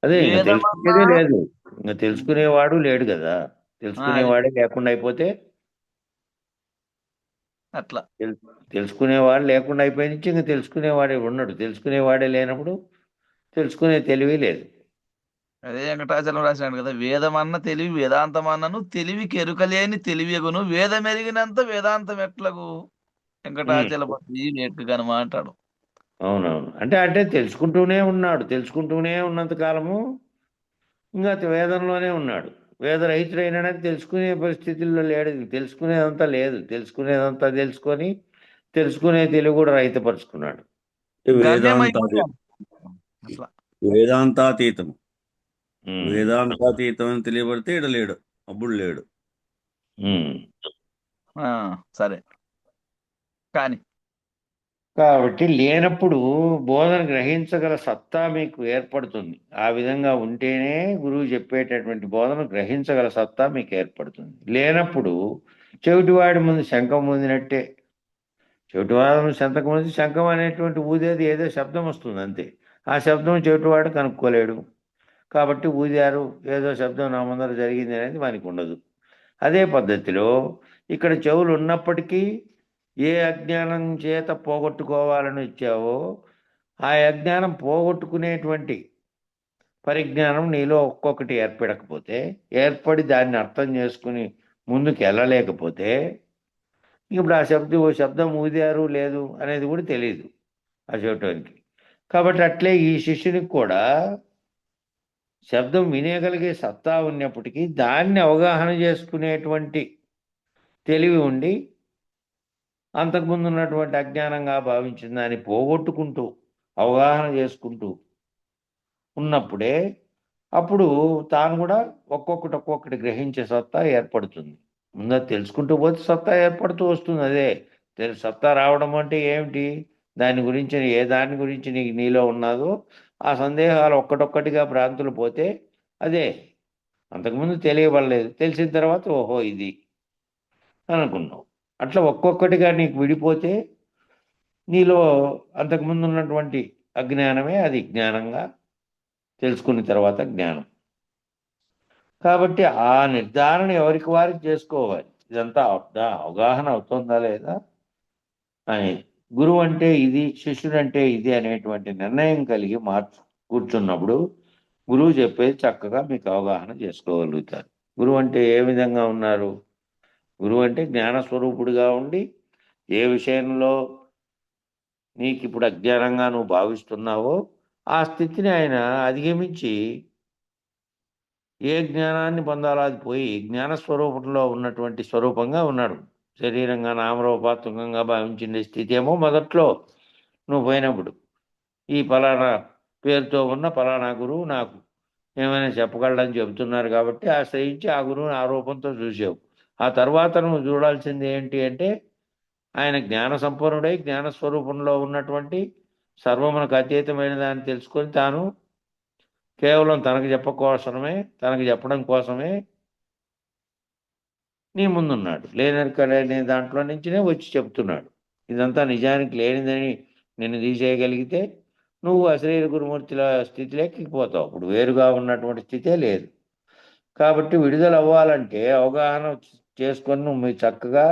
అదే ఇంకా వేదమన్నా తెలుసుకునేదే లేదు. ఇంకా తెలుసుకునేవాడు లేడు కదా. అది తెలుసుకునేవాడే లేకుండా అయిపోతే అట్లా తెలుసుకునేవాడు లేకుండా అయిపోయి నుంచి ఇంకా తెలుసుకునేవాడే ఉన్నాడు. తెలుసుకునేవాడే లేనప్పుడు తెలుసుకునే తెలివి లేదు. అదే వెంకటాచలం రాసినాడు కదా, వేదమన్న తెలివి వేదాంతమన్నను తెలివి కెరుకలేని తెలివి ఎగును, వేదమెరిగినంత వేదాంతం ఎట్లగు ఉమ్, వెంకటాచలపతి నేర్పు గనుమ అంటాడు. అవునవును. అంటే తెలుసుకుంటూనే ఉన్నాడు. తెలుసుకుంటూనే ఉన్నంత కాలము ఇంకా వేదంలోనే ఉన్నాడు. వేదరహితుడైనా తెలుసుకునే పరిస్థితుల్లో లేడు. తెలుసుకునేదంతా లేదు. తెలుసుకునేదంతా తెలుసుకొని తెలుసుకునే తెలివి కూడా రహితపరుచుకున్నాడు. గమ్యమైపోయి వేదాంతాతీతం. అట్లా. వేదాంతాతీతం. ఉమ్, వేదాంతాతీతం అని తెలియబడితే ఈడ లేడు, అప్పుడు లేడు. ఉమ్. ఆ, సరే కానీ కాబట్టి లేనప్పుడు బోధన గ్రహించగల సత్తా మీకు ఏర్పడుతుంది. ఆ విధంగా ఉంటేనే గురువు చెప్పేటటువంటి బోధన గ్రహించగల సత్తా మీకు ఏర్పడుతుంది. లేనప్పుడు చెవిటివాడి ముందు శంఖం పొందినట్టే. చెవిటివాడు సంతకం ఉంది, శంఖం అనేటువంటి ఊదేది ఏదో శబ్దం వస్తుంది అంతే. ఆ శబ్దం చెవిటివాడు కనుక్కోలేడు. కాబట్టి ఊదారు, ఏదో శబ్దం నా ముందర జరిగింది అనేది వానికి ఉండదు. అదే పద్ధతిలో ఇక్కడ చెవులు ఉన్నప్పటికీ ఏ అజ్ఞానం చేత పోగొట్టుకోవాలని ఇచ్చావో ఆ అజ్ఞానం పోగొట్టుకునేటువంటి పరిజ్ఞానం నీలో ఒక్కొక్కటి ఏర్పడి దాన్ని అర్థం చేసుకుని ముందుకు వెళ్ళలేకపోతే ఇప్పుడు ఆ శబ్దం ఊదారు లేదు అనేది కూడా తెలియదు ఆ చెవిటోనికి. కాబట్టి అట్లే ఈ శిష్యునికి కూడా శబ్దం వినేయగలిగే సత్తా ఉన్నప్పటికీ దాన్ని అవగాహన చేసుకునేటువంటి తెలివి ఉండి అంతకుముందు ఉన్నటువంటి అజ్ఞానంగా భావించిన దాన్ని పోగొట్టుకుంటూ అవగాహన చేసుకుంటూ ఉన్నప్పుడే అప్పుడు తాను కూడా ఒక్కొక్కటి గ్రహించే సత్తా ఏర్పడుతుంది. ముందు తెలుసుకుంటూ పోతే సత్తా ఏర్పడుతూ వస్తుంది. అదే సత్తా రావడం అంటే ఏమిటి? దాని గురించి నీలో ఉన్నదో ఆ సందేహాలు ఒక్కటొక్కటిగా భ్రాంతులు పోతే అదే. అంతకుముందు తెలియబడలేదు, తెలిసిన తర్వాత ఓహో ఇది అనుకున్నావు. అట్లా ఒక్కొక్కటిగా నీకు విడిపోతే నీలో అంతకుముందు ఉన్నటువంటి అజ్ఞానమే అది జ్ఞానంగా తెలుసుకున్న తర్వాత జ్ఞానం. కాబట్టి ఆ నిర్ధారణ ఎవరికి వారికి చేసుకోవాలి. ఇదంతా అవగాహన అవుతుందా లేదా అనేది. గురువు అంటే ఇది, శిష్యుడు అంటే ఇది అనేటువంటి నిర్ణయం కలిగి కూర్చున్నప్పుడు గురువు చెప్పేది చక్కగా మీకు అవగాహన చేసుకోగలుగుతారు. గురువు అంటే ఏ విధంగా ఉన్నారు? గురువు అంటే జ్ఞానస్వరూపుడిగా ఉండి ఏ విషయంలో నీకు ఇప్పుడు అజ్ఞానంగా నువ్వు భావిస్తున్నావో ఆ స్థితిని ఆయన అధిగమించి ఏ జ్ఞానాన్ని పొందాలో అది పోయి జ్ఞానస్వరూపంలో ఉన్నటువంటి స్వరూపంగా ఉన్నాడు. శరీరంగా నామరూపాత్మకంగా భావించిన స్థితి ఏమో మొదట్లో నువ్వు పోయినప్పుడు ఈ ఫలానా పేరుతో ఉన్న ఫలానా గురువు నాకు ఏమైనా చెప్పగలడని చెబుతున్నారు కాబట్టి ఆశ్రయించి ఆ గురువుని ఆ రూపంతో చూసావు. ఆ తర్వాత నువ్వు చూడాల్సింది ఏంటి అంటే ఆయన జ్ఞాన సంపన్నుడై జ్ఞానస్వరూపంలో ఉన్నటువంటి సర్వమునకు అతీతమైన దాన్ని తెలుసుకొని తాను కేవలం తనకు చెప్పకోసమే తనకు చెప్పడం కోసమే నీ ముందున్నాడు. లేని దాంట్లో నుంచినే వచ్చి చెప్తున్నాడు. ఇదంతా నిజానికి లేనిదని నిన్ను తీసేయగలిగితే నువ్వు అశరీర గురుమూర్తిల స్థితిలోకి పోతావు. అప్పుడు వేరుగా ఉన్నటువంటి స్థితే లేదు. కాబట్టి విడుదల అవ్వాలంటే అవగాహన చేసుకొని నువ్వు చక్కగా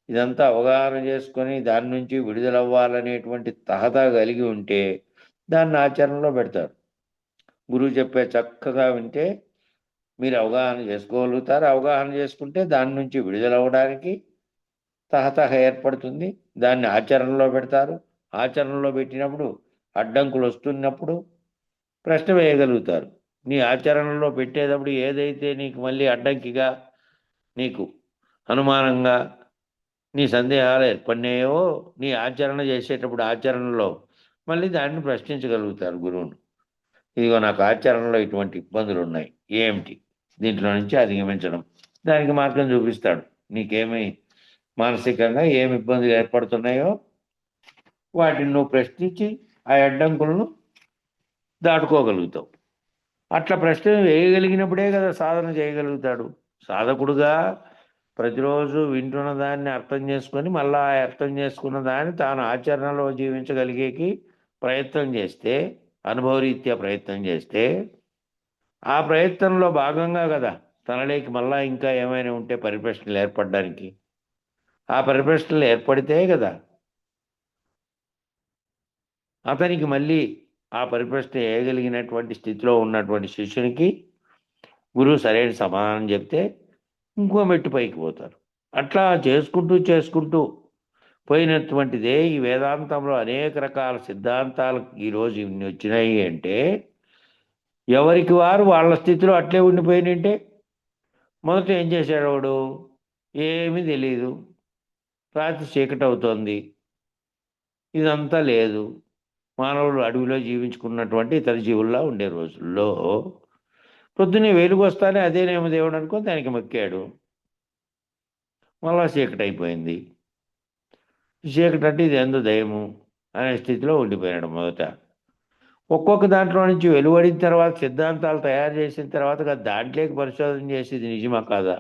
ఇదంతా అవగాహన చేసుకొని దాని నుంచి విడుదల అవ్వాలనేటువంటి తహత కలిగి ఉంటే దాన్ని ఆచరణలో పెడతారు. గురువు చెప్పే చక్కగా వింటే మీరు అవగాహన చేసుకోగలుగుతారు. అవగాహన చేసుకుంటే దాని నుంచి విడుదల అవ్వడానికి తహతహ ఏర్పడుతుంది. దాన్ని ఆచరణలో పెడతారు. ఆచరణలో పెట్టినప్పుడు అడ్డంకులు వస్తున్నప్పుడు ప్రశ్న వేయగలుగుతారు. నీ ఆచరణలో పెట్టేటప్పుడు ఏదైతే నీకు మళ్ళీ అడ్డంకిగా నీకు అనుమానంగా నీ సందేహాలు ఏర్పడినాయో నీ ఆచరణ చేసేటప్పుడు ఆచరణలో మళ్ళీ దాన్ని ప్రశ్నించగలుగుతారు గురువును. ఇదిగో నాకు ఆచరణలో ఇటువంటి ఇబ్బందులు ఉన్నాయి, ఏమిటి దీంట్లో నుంచి అధిగమించడం, దానికి మార్గం చూపిస్తాడు. నీకేమి మానసికంగా ఏమి ఇబ్బందులు ఏర్పడుతున్నాయో వాటిని నువ్వు ప్రశ్నించి ఆ అడ్డంకులను దాటుకోగలుగుతావు. అట్లా ప్రశ్న వేయగలిగినప్పుడే కదా సాధన చేయగలుగుతాడు. సాధకుడుగా ప్రతిరోజు వింటున్న దాన్ని అర్థం చేసుకొని మళ్ళా ఆ అర్థం చేసుకున్న దాన్ని తాను ఆచరణలో జీవించగలిగేకి ప్రయత్నం చేస్తే, అనుభవరీత్యా ప్రయత్నం చేస్తే ఆ ప్రయత్నంలో భాగంగా కదా తనలోకి మళ్ళా ఇంకా ఏమైనా ఉంటే పరిప్రశ్నలు ఏర్పడడానికి. ఆ పరిప్రశ్నలు ఏర్పడితే కదా అతనికి మళ్ళీ ఆ పరిప్రశ్న వేయగలిగినటువంటి స్థితిలో ఉన్నటువంటి శిష్యునికి గురువు సరైన సమాధానం చెప్తే ఇంకో మెట్టు పైకి పోతారు. అట్లా చేసుకుంటూ పోయినటువంటిదే ఈ వేదాంతంలో అనేక రకాల సిద్ధాంతాలు ఈరోజు ఇన్ని వచ్చినాయి అంటే ఎవరికి వారు వాళ్ళ స్థితిలో అట్లే ఉండిపోయినంటే మొదట ఏం చేశాడు వాడు? ఏమీ తెలియదు, రాత్రి చీకటి అవుతోంది, ఇదంతా లేదు. మానవులు అడవిలో జీవించుకున్నటువంటి ఇతర జీవుల్లా ఉండే రోజుల్లో పొద్దున్నే వెలుగు వస్తానే అదేనేమో దేవుడు అనుకొని దానికి మొక్కాడు. మళ్ళా చీకటి అయిపోయింది. చీకటి అంటే ఇది ఎందు దయము అనే స్థితిలో ఉండిపోయాడు మొదట. ఒక్కొక్క దాంట్లో నుంచి వెలువడిన తర్వాత సిద్ధాంతాలు తయారు చేసిన తర్వాత దాంట్లోకి పరిశోధన చేసి ఇది నిజమా కాదా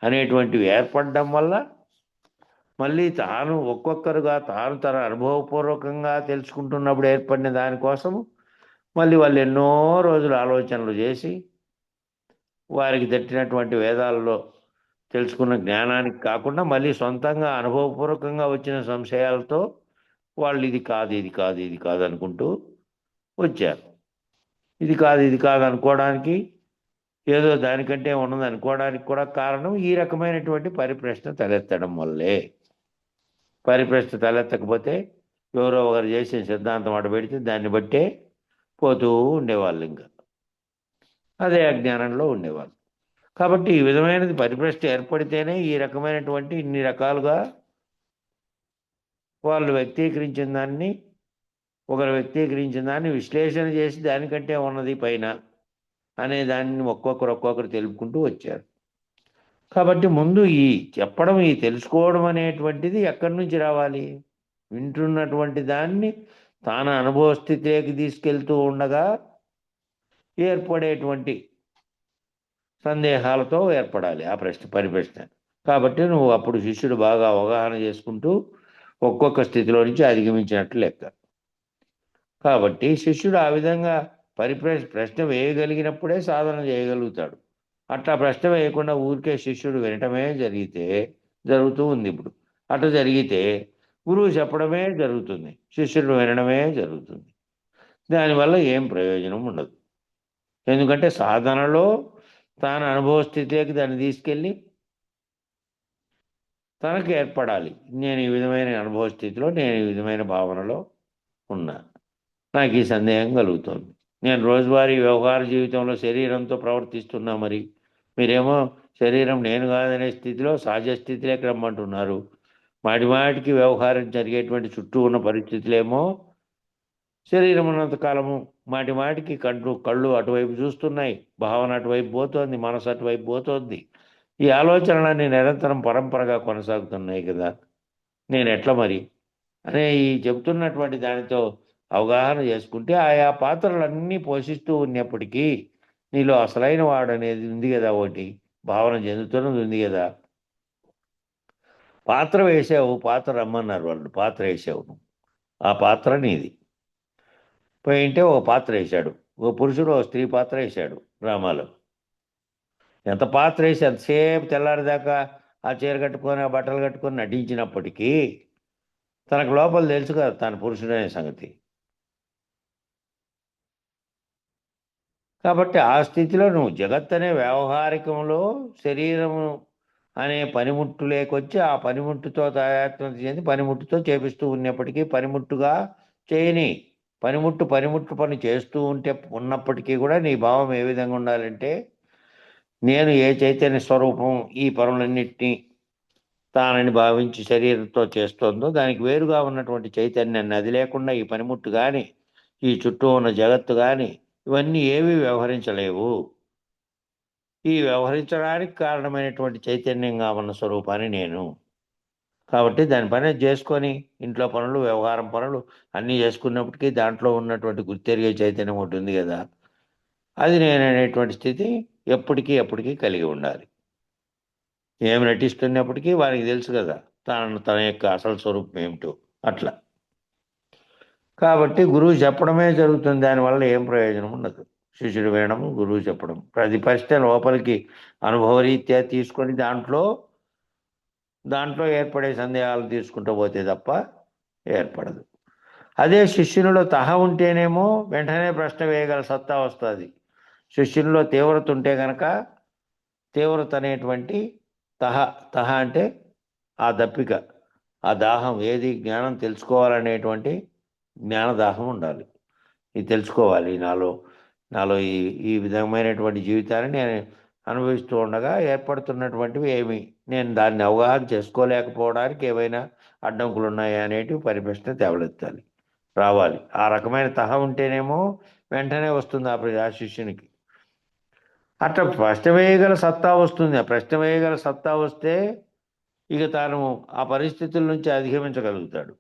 అనేటువంటివి ఏర్పడడం వల్ల మళ్ళీ తాను ఒక్కొక్కరుగా తాను తన అనుభవపూర్వకంగా తెలుసుకుంటున్నప్పుడు ఏర్పడిన దానికోసము మళ్ళీ వాళ్ళు ఎన్నో రోజులు ఆలోచనలు చేసి వారికి తట్టినటువంటి వేదాలలో తెలుసుకున్న జ్ఞానానికి కాకుండా మళ్ళీ సొంతంగా అనుభవపూర్వకంగా వచ్చిన సంశయాలతో వాళ్ళు ఇది కాదు ఇది కాదు ఇది కాదు అనుకుంటూ వచ్చారు. ఇది కాదు అనుకోవడానికి ఏదో దానికంటే ఉన్నది అనుకోవడానికి కూడా కారణం ఈ రకమైనటువంటి పరిప్రశ్న తలెత్తడం వల్లే. పరిప్రశ్న తలెత్తకపోతే ఎవరో ఒకరు చేసిన సిద్ధాంతం అటు పెడితే దాన్ని బట్టే పోతూ ఉండేవాళ్ళు, ఇంకా అదే అజ్ఞానంలో ఉండేవాళ్ళు. కాబట్టి ఈ విధమైనది పరిప్రశ్న ఏర్పడితేనే ఈ రకమైనటువంటి ఇన్ని రకాలుగా వాళ్ళు వ్యక్తీకరించిన దాన్ని ఒకరు వ్యక్తీకరించిన దాన్ని విశ్లేషణ చేసి దానికంటే ఉన్నది పైన అనే దాన్ని ఒక్కొక్కరు తెలుపుకుంటూ వచ్చారు. కాబట్టి ముందు ఈ చెప్పడం ఈ తెలుసుకోవడం అనేటువంటిది ఎక్కడి నుంచి రావాలి? వింటున్నటువంటి దాన్ని తాను అనుభవ స్థితిలోకి తీసుకెళ్తూ ఉండగా ఏర్పడేటువంటి సందేహాలతో ఏర్పడాలి ఆ పరిప్రశ్న. కాబట్టి నువ్వు అప్పుడు శిష్యుడు బాగా అవగాహన చేసుకుంటూ ఒక్కొక్క స్థితిలో నుంచి అధిగమించినట్లు లెక్క. కాబట్టి శిష్యుడు ఆ విధంగా ప్రశ్న వేయగలిగినప్పుడే సాధన చేయగలుగుతాడు. అట్లా ప్రశ్న వేయకుండా ఊరికే శిష్యుడు వినటమే జరుగుతూ ఉంది ఇప్పుడు. అట్లా జరిగితే గురువు చెప్పడమే జరుగుతుంది, శిష్యుడు వినడమే జరుగుతుంది. దానివల్ల ఏం ప్రయోజనం ఉండదు. ఎందుకంటే సాధనలో తాను అనుభవ స్థితిలోకి దాన్ని తీసుకెళ్ళి తనకు ఏర్పడాలి. నేను ఈ విధమైన అనుభవ స్థితిలో నేను ఈ విధమైన భావనలో ఉన్నా, నాకు ఈ సందేహం కలుగుతోంది. నేను రోజువారీ వ్యవహార జీవితంలో శరీరంతో ప్రవర్తిస్తున్నా, మరి మీరేమో శరీరం నేను కాదనే స్థితిలో సహజ స్థితిలోకి రమ్మంటున్నారు. మాటి మాటికి వ్యవహారం జరిగేటువంటి చుట్టూ ఉన్న పరిస్థితులేమో శరీరం ఉన్నంత కాలము మాటి మాటికి కళ్ళు అటువైపు చూస్తున్నాయి, భావన అటువైపు పోతోంది, మనసు అటువైపు పోతోంది. ఈ ఆలోచనలన్నీ నిరంతరం పరంపరగా కొనసాగుతున్నాయి కదా. నేను ఎట్లా మరి అనే ఈ చెబుతున్నటువంటి దానితో అవగాహన చేసుకుంటే ఆయా పాత్రలన్నీ పోషిస్తూ ఉన్నప్పటికీ నీలో అసలైన వాడు అనేది ఉంది కదా, ఒకటి భావన చెందుతున్నది ఉంది కదా. పాత్ర వేసావు, పాత్ర రమ్మన్నారు వాళ్ళు, పాత్ర వేసావు నువ్వు. ఆ పాత్ర నీది. పోయింటే ఒక పాత్ర వేశాడు, ఓ పురుషుడు ఓ స్త్రీ పాత్ర వేశాడు డ్రామాలో. ఎంత పాత్ర వేసి ఎంతసేపు తెల్లారిదాకా ఆ చీర కట్టుకొని ఆ బట్టలు కట్టుకొని నటించినప్పటికీ తనకు లోపల తెలుసు కదా తన పురుషుడనే సంగతి. కాబట్టి ఆ స్థితిలో నువ్వు జగత్ అనే వ్యవహారికంలో శరీరము అనే పనిముట్టు లేకొచ్చి ఆ పనిముట్టుతో తాయాత్మత చెంది పనిముట్టుతో చేపిస్తూ ఉన్నప్పటికీ పనిముట్టుగా చేయని పనిముట్టు పని చేస్తూ ఉంటే ఉన్నప్పటికీ కూడా నీ భావం ఏ విధంగా ఉండాలంటే, నేను ఏ చైతన్య స్వరూపం ఈ పనులన్నింటినీ తానని భావించి శరీరంతో చేస్తోందో దానికి వేరుగా ఉన్నటువంటి చైతన్యాన్ని, అది లేకుండా ఈ పనిముట్టు కానీ ఈ చుట్టూ ఉన్న జగత్తు కానీ ఇవన్నీ ఏవి వ్యవహరించలేవు. ఈ వ్యవహరించడానికి కారణమైనటువంటి చైతన్యంగా ఉన్న స్వరూపాన్ని నేను. కాబట్టి దాని పని అది చేసుకొని ఇంట్లో పనులు, వ్యవహారం పనులు అన్నీ చేసుకున్నప్పటికీ దాంట్లో ఉన్నటువంటి గుర్తెరిగే చైతన్యం ఒకటి ఉంది కదా, అది నేననేటువంటి స్థితి ఎప్పటికీ కలిగి ఉండాలి. ఏమి నటిస్తున్నప్పటికీ వారికి తెలుసు కదా తన యొక్క అసలు స్వరూపం ఏమిటో. అట్లా కాబట్టి గురువు చెప్పడమే జరుగుతుంది, దానివల్ల ఏం ప్రయోజనం ఉండదు. శిష్యుడు వినడం, గురువు చెప్పడం, ప్రతి ప్రశ్న లోపలికి అనుభవరీత్యా తీసుకొని దాంట్లో ఏర్పడే సందేహాలు తీసుకుంటూ పోతే తప్ప ఏర్పడదు. అదే శిష్యునిలో తహ ఉంటేనేమో వెంటనే ప్రశ్న వేయగల సత్తా వస్తుంది. శిష్యునిలో తీవ్రత ఉంటే కనుక తీవ్రత అనేటువంటి తహ అంటే ఆ దప్పిక, ఆ దాహం, ఏది జ్ఞానం తెలుసుకోవాలనేటువంటి జ్ఞానదాహం ఉండాలి. ఇది తెలుసుకోవాలి, నాలో ఈ విధమైనటువంటి జీవితాన్ని నేను అనుభవిస్తూ ఉండగా ఏర్పడుతున్నటువంటివి ఏమి, నేను దాన్ని అవగాహన చేసుకోలేకపోవడానికి ఏవైనా అడ్డంకులు ఉన్నాయా అనేటివి పరిప్రశ్న తేవలెత్తాలి, రావాలి. ఆ రకమైన తహ ఉంటేనేమో వెంటనే వస్తుంది ఆ శిష్యునికి. అట్లా ప్రశ్న వేయగల సత్తా వస్తుంది. ఆ ప్రశ్న వేయగల సత్తా వస్తే ఇక తాను ఆ పరిస్థితుల నుంచి అధిగమించగలుగుతాడు.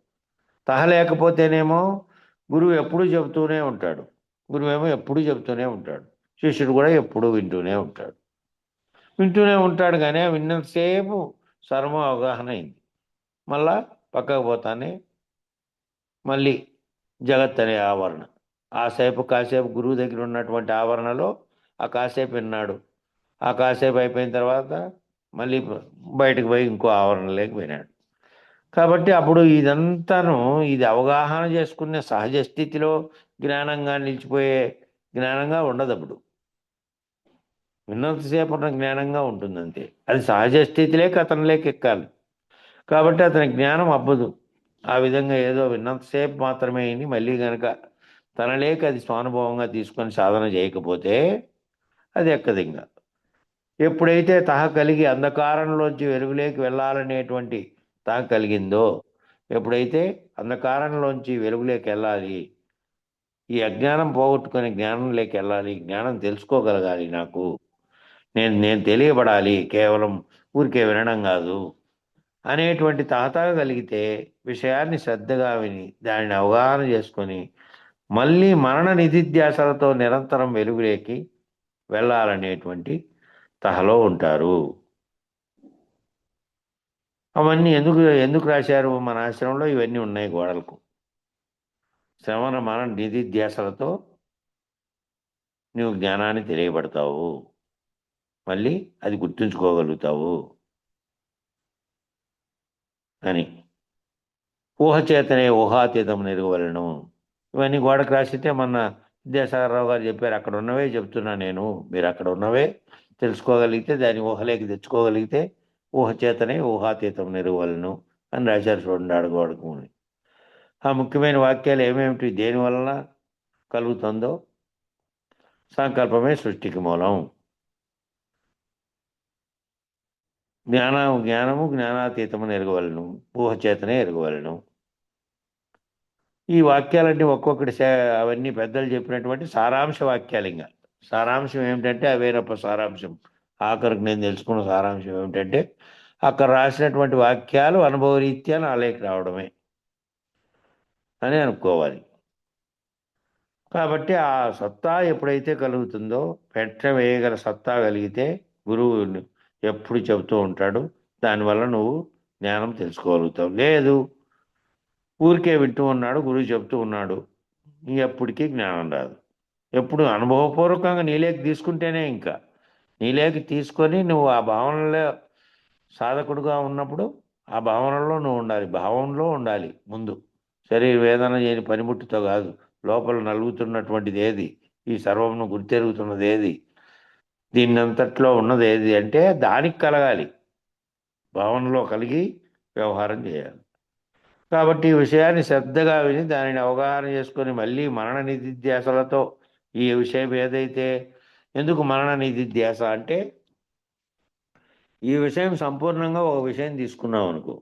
తహ లేకపోతేనేమో గురువు ఎప్పుడూ చెబుతూనే ఉంటాడు, గురువేమో ఎప్పుడూ చెబుతూనే ఉంటాడు, శిష్యుడు కూడా ఎప్పుడూ వింటూనే ఉంటాడు. కానీ విన్నంతసేపు సర్వం అవగాహన అయింది. మళ్ళా పక్కకు పోతానే మళ్ళీ జగత్ అనే ఆవరణ, కాసేపు గురువు దగ్గర ఉన్నటువంటి ఆవరణలో ఆ కాసేపు విన్నాడు. ఆ కాసేపు అయిపోయిన తర్వాత మళ్ళీ బయటకు పోయి ఇంకో ఆవరణలోకి పోయినాడు. కాబట్టి అప్పుడు ఇది అవగాహన చేసుకునే సహజ స్థితిలో జ్ఞానంగా నిలిచిపోయే జ్ఞానంగా ఉండదు. అప్పుడు విన్నంతసేపు ఉన్న జ్ఞానంగా ఉంటుంది అంతే. అది సహజ స్థితిలోకి అతనిలోకి ఎక్కాలి. కాబట్టి అతని జ్ఞానం అవ్వదు. ఆ విధంగా ఏదో విన్నంతసేపు మాత్రమే విని మళ్ళీ కనుక తనలేక అది స్వానుభవంగా తీసుకొని సాధన చేయకపోతే అది ఎక్కదు. ఇంకా ఎప్పుడైతే తహ కలిగి అంధకారంలోంచి వెలుగులోకి వెళ్ళాలనేటువంటి తహ కలిగిందో, ఎప్పుడైతే అంధకారంలోంచి వెలుగులోకి వెళ్ళాలి, ఈ అజ్ఞానం పోగొట్టుకొని జ్ఞానంలోకి వెళ్ళాలి, జ్ఞానం తెలుసుకోగలగాలి, నేను తెలియబడాలి, కేవలం ఊరికే వినడం కాదు అనేటువంటి తాహత కలిగితే విషయాన్ని శ్రద్ధగా విని దానిని అవగాహన చేసుకొని మళ్ళీ మరణ నిధిధ్యాసలతో నిరంతరం వెలుగులోకి వెళ్ళాలనేటువంటి తహలో ఉంటారు. అవన్నీ ఎందుకు రాశారు? మన ఆశ్రమంలో ఇవన్నీ ఉన్నాయి గోడలకు. శ్రవణ మరణ నిధిధ్యాసలతో నువ్వు జ్ఞానాన్ని తెలియబడతావు, మళ్ళీ అది గుర్తుంచుకోగలుగుతావు అని. ఊహచేతనే ఊహాతీతం నెరగవలను. ఇవన్నీ గోడకు రాసితే మన విద్యాసాగరరావు గారు చెప్పారు. అక్కడ ఉన్నవే చెప్తున్నా నేను, మీరు అక్కడ ఉన్నవే తెలుసుకోగలిగితే, దాన్ని ఊహలోకి తెచ్చుకోగలిగితే ఊహచేతనే ఊహాతీతం నెరగవలను అని రాశారు. చూడండి ఆడ గోడకు. ఆ ముఖ్యమైన వాక్యాలు ఏమేమిటి, దేని వలన కలుగుతుందో సంకల్పమే సృష్టికి మూలం. జ్ఞానము జ్ఞానాతీతమని ఎరగవలను, ఊహచేతనే ఎరగవలను. ఈ వాక్యాలన్నీ ఒక్కొక్కటి అవన్నీ పెద్దలు చెప్పినటువంటి సారాంశ వాక్యాలు. ఇంకా సారాంశం ఏమిటంటే అవేనప్ప సారాంశం. ఆఖరికి నేను తెలుసుకున్న సారాంశం ఏమిటంటే అక్కడ రాసినటువంటి వాక్యాలు అనుభవరీత్యా నాలోకి రావడమే అని అనుకోవాలి. కాబట్టి ఆ సత్తా ఎప్పుడైతే కలుగుతుందో, వేయగల సత్తా కలిగితే గురువు ఎప్పుడు చెబుతూ ఉంటాడు, దానివల్ల నువ్వు జ్ఞానం తెలుసుకోగలుగుతావు. లేదు, ఊరికే వింటూ ఉన్నాడు, గురువు చెబుతూ ఉన్నాడు, ఎప్పటికీ జ్ఞానం రాదు. ఎప్పుడు అనుభవపూర్వకంగా నీలోకి తీసుకుంటేనే. ఇంకా నీలోకి తీసుకొని నువ్వు ఆ భావనలో సాధకుడుగా ఉన్నప్పుడు ఆ భావనలో నువ్వు ఉండాలి, భావంలో ఉండాలి. ముందు శరీర వేదన చేయని పనిముట్టుతో కాదు, లోపల నలుగుతున్నటువంటిది ఏది, ఈ సర్వమును గుర్తెరుగుతున్నది ఏది, దీన్నంతట్లో ఉన్నది ఏది అంటే దానికి కలగాలి, భావనలో కలిగి వ్యవహారం చేయాలి. కాబట్టి ఈ విషయాన్ని శ్రద్ధగా విని దానిని అవగాహన చేసుకొని మళ్ళీ మరణ నిధిధ్యాసలతో ఈ విషయం ఏదైతే, ఎందుకు మరణ నిధిధ్యాస అంటే ఈ విషయం సంపూర్ణంగా ఒక విషయం తీసుకున్నాం అనుకో,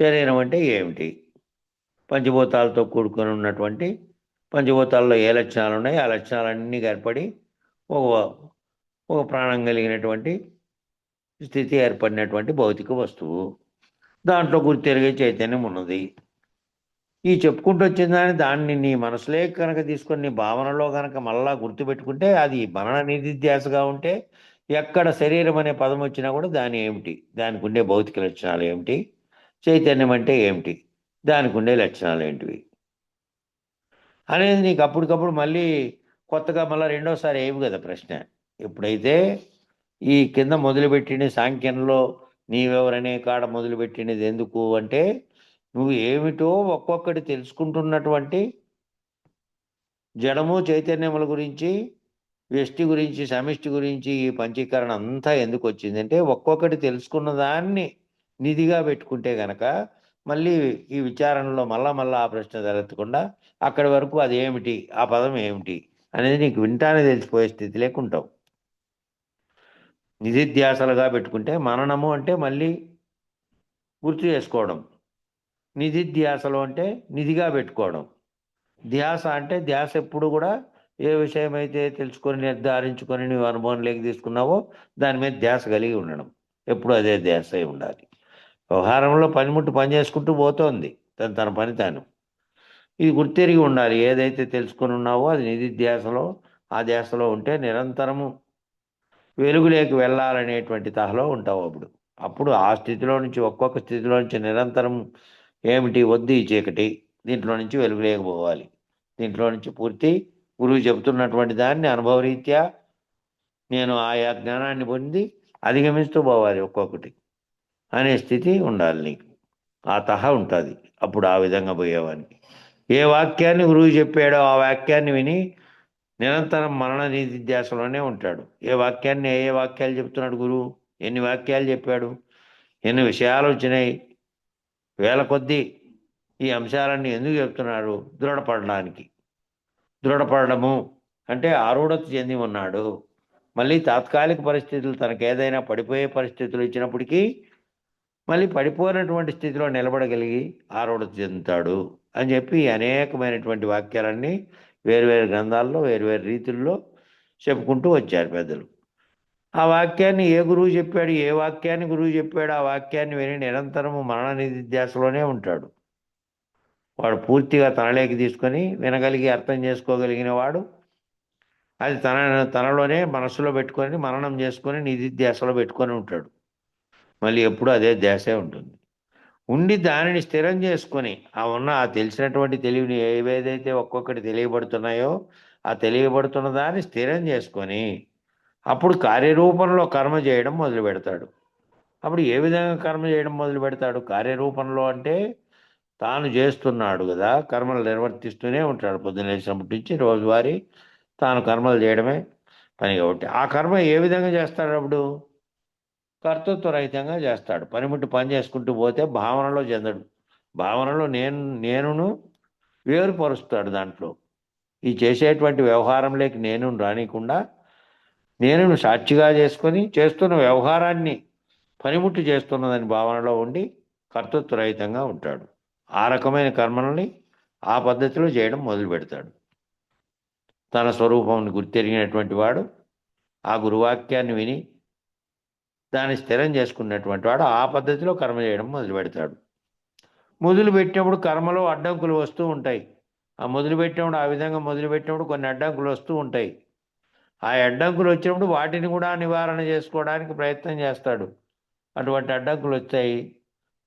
శరీరం అంటే ఏమిటి, పంచభూతాలతో కూడుకొని ఉన్నటువంటి, పంచభూతాల్లో ఏ లక్షణాలు ఉన్నాయి ఆ లక్షణాలన్నీ ఏర్పడి ఒక ఒక ప్రాణం కలిగినటువంటి స్థితి ఏర్పడినటువంటి భౌతిక వస్తువు. దాంట్లో గుర్తెరిగే చైతన్యం ఉన్నది. ఈ చెప్పుకుంటూ వచ్చిన దాన్ని నీ మనసులే కనుక తీసుకొని నీ భావనలో కనుక మళ్ళా గుర్తుపెట్టుకుంటే అది మరణ నిధిధ్యాసగా ఉంటే ఎక్కడ శరీరం అనే పదం వచ్చినా కూడా దాని ఏమిటి, దానికి ఉండే భౌతిక లక్షణాలు ఏమిటి, చైతన్యం అంటే ఏమిటి, దానికి ఉండే లక్షణాలు ఏంటివి అనేది నీకు అప్పటికప్పుడు మళ్ళీ కొత్తగా మళ్ళీ రెండోసారి ఏమి కదా ప్రశ్న. ఎప్పుడైతే ఈ కింద మొదలుపెట్టిన సాంఖ్యంలో నీవెవరనే కాడ మొదలుపెట్టినది ఎందుకు అంటే నువ్వు ఏమిటో ఒక్కొక్కటి తెలుసుకుంటున్నటువంటి జడము చైతన్యముల గురించి, వ్యష్టి గురించి, సమిష్టి గురించి ఈ పంచీకరణ అంతా ఎందుకు వచ్చిందంటే ఒక్కొక్కటి తెలుసుకున్న దాన్ని నిధిగా పెట్టుకుంటే గనక మళ్ళీ ఈ విచారణలో మళ్ళా ఆ ప్రశ్న తలెత్తకుండా అక్కడి వరకు అది ఏమిటి, ఆ పదం ఏమిటి అనేది నీకు వింటానే తెలిసిపోయే స్థితి లేకుంటావు. నిధిధ్యాసలుగా పెట్టుకుంటే మననము అంటే మళ్ళీ గుర్తు చేసుకోవడం, నిధిధ్యాసలు అంటే నిధిగా పెట్టుకోవడం, ధ్యాస అంటే ధ్యాస ఎప్పుడు కూడా ఏ విషయం అయితే తెలుసుకొని నిర్ధారించుకొని నువ్వు అనుభవంలోకి తీసుకున్నావో దాని మీద ధ్యాస కలిగి ఉండడం, ఎప్పుడు అదే ధ్యాస అయి ఉండాలి. వ్యవహారంలో పనిముట్టు పని చేసుకుంటూ పోతోంది తన పని తాను, ఇది గుర్తెరిగి ఉండాలి. ఏదైతే తెలుసుకొని ఉన్నావో అది నిధిధ్యాసలో, ఆ ధ్యాసలో ఉంటే నిరంతరము వెలుగులోకి వెళ్ళాలనేటువంటి తహలో ఉంటావు. అప్పుడు ఆ స్థితిలో నుంచి ఒక్కొక్క స్థితిలో నుంచి నిరంతరం ఏమిటి, వద్దు ఈ చీకటి, దీంట్లో నుంచి వెలుగులోకి పోవాలి, దీంట్లో నుంచి పూర్తి గురువు చెబుతున్నటువంటి దాన్ని అనుభవరీత్యా నేను ఆయా జ్ఞానాన్ని పొంది అధిగమిస్తూ పోవాలి ఒక్కొక్కటి అనే స్థితి ఉండాలి నీకు. ఆ తహా ఉంటుంది అప్పుడు ఆ విధంగా పోయేవానికి. ఏ వాక్యాన్ని గురువు చెప్పాడో ఆ వాక్యాన్ని విని నిరంతరం మరణ నిధిధ్యాసలోనే ఉంటాడు. ఏ వాక్యాలు చెప్తున్నాడు గురువు, ఎన్ని వాక్యాలు చెప్పాడు, ఎన్ని విషయాలు వచ్చినాయి, వేల కొద్దీ ఈ అంశాలన్నీ ఎందుకు చెప్తున్నారు, దృఢపడడానికి. దృఢపడము అంటే ఆరూఢత చెంది ఉన్నాడు, మళ్ళీ తాత్కాలిక పరిస్థితులు తనకు ఏదైనా పడిపోయే పరిస్థితులు ఇచ్చినప్పటికీ మళ్ళీ పడిపోయినటువంటి స్థితిలో నిలబడగలిగి ఆరూఢత చెందుతాడు అని చెప్పి అనేకమైనటువంటి వాక్యాలన్నీ వేరువేరు గ్రంథాల్లో వేరువేరు రీతుల్లో చెప్పుకుంటూ వచ్చారు పెద్దలు. ఆ వాక్యాన్ని ఏ గురువు చెప్పాడు, ఏ వాక్యాన్ని గురువు చెప్పాడు, ఆ వాక్యాన్ని విని నిరంతరము మరణ నిధిధ్యాసలోనే ఉంటాడు. వాడు పూర్తిగా తనలోకి తీసుకొని వినగలిగి అర్థం చేసుకోగలిగిన వాడు అది తనలోనే మనస్సులో పెట్టుకొని మననం చేసుకొని నిధిధ్యాసలో పెట్టుకొని ఉంటాడు. మళ్ళీ ఎప్పుడు అదే ధ్యాసే ఉంటుంది. ఉండి దానిని స్థిరం చేసుకొని ఆ తెలిసినటువంటి తెలివిని ఏవేదైతే ఒక్కొక్కటి తెలియబడుతున్నాయో ఆ తెలియబడుతున్న దాన్ని స్థిరం చేసుకొని అప్పుడు కార్యరూపంలో కర్మ చేయడం మొదలు పెడతాడు. అప్పుడు ఏ విధంగా కర్మ చేయడం మొదలు పెడతాడు, కార్యరూపంలో అంటే తాను చేస్తున్నాడు కదా, కర్మలు నిర్వర్తిస్తూనే ఉంటాడు పొద్దున లేచినప్పటి నుంచి రోజువారీ తాను కర్మలు చేయడమే పని. కాబట్టి ఆ కర్మ ఏ విధంగా చేస్తాడు, అప్పుడు కర్తృత్వ రహితంగా చేస్తాడు. పనిముట్టు పని చేసుకుంటూ పోతే భావనలో చెందడు, భావనలో నేనును వేరుపరుస్తాడు దాంట్లో. ఈ చేసేటువంటి వ్యవహారంలోకి నేను రానికుండా నేను సాక్షిగా చేసుకొని చేస్తున్న వ్యవహారాన్ని పనిముట్టు చేస్తున్నదని భావనలో ఉండి కర్తృత్వరహితంగా ఉంటాడు. ఆ రకమైన కర్మలని ఆ పద్ధతిలో చేయడం మొదలు పెడతాడు. తన స్వరూపంని గుర్తెరిగినటువంటి వాడు ఆ గురువాక్యాన్ని విని దాన్ని స్థిరం చేసుకున్నటువంటి వాడు ఆ పద్ధతిలో కర్మ చేయడం మొదలు పెడతాడు. మొదలు పెట్టినప్పుడు కర్మలో అడ్డంకులు వస్తూ ఉంటాయి. ఆ మొదలుపెట్టినప్పుడు ఆ విధంగా మొదలుపెట్టినప్పుడు కొన్ని అడ్డంకులు వస్తూ ఉంటాయి. ఆ అడ్డంకులు వచ్చినప్పుడు వాటిని కూడా నివారణ చేసుకోవడానికి ప్రయత్నం చేస్తాడు. అటువంటి అడ్డంకులు వచ్చాయి,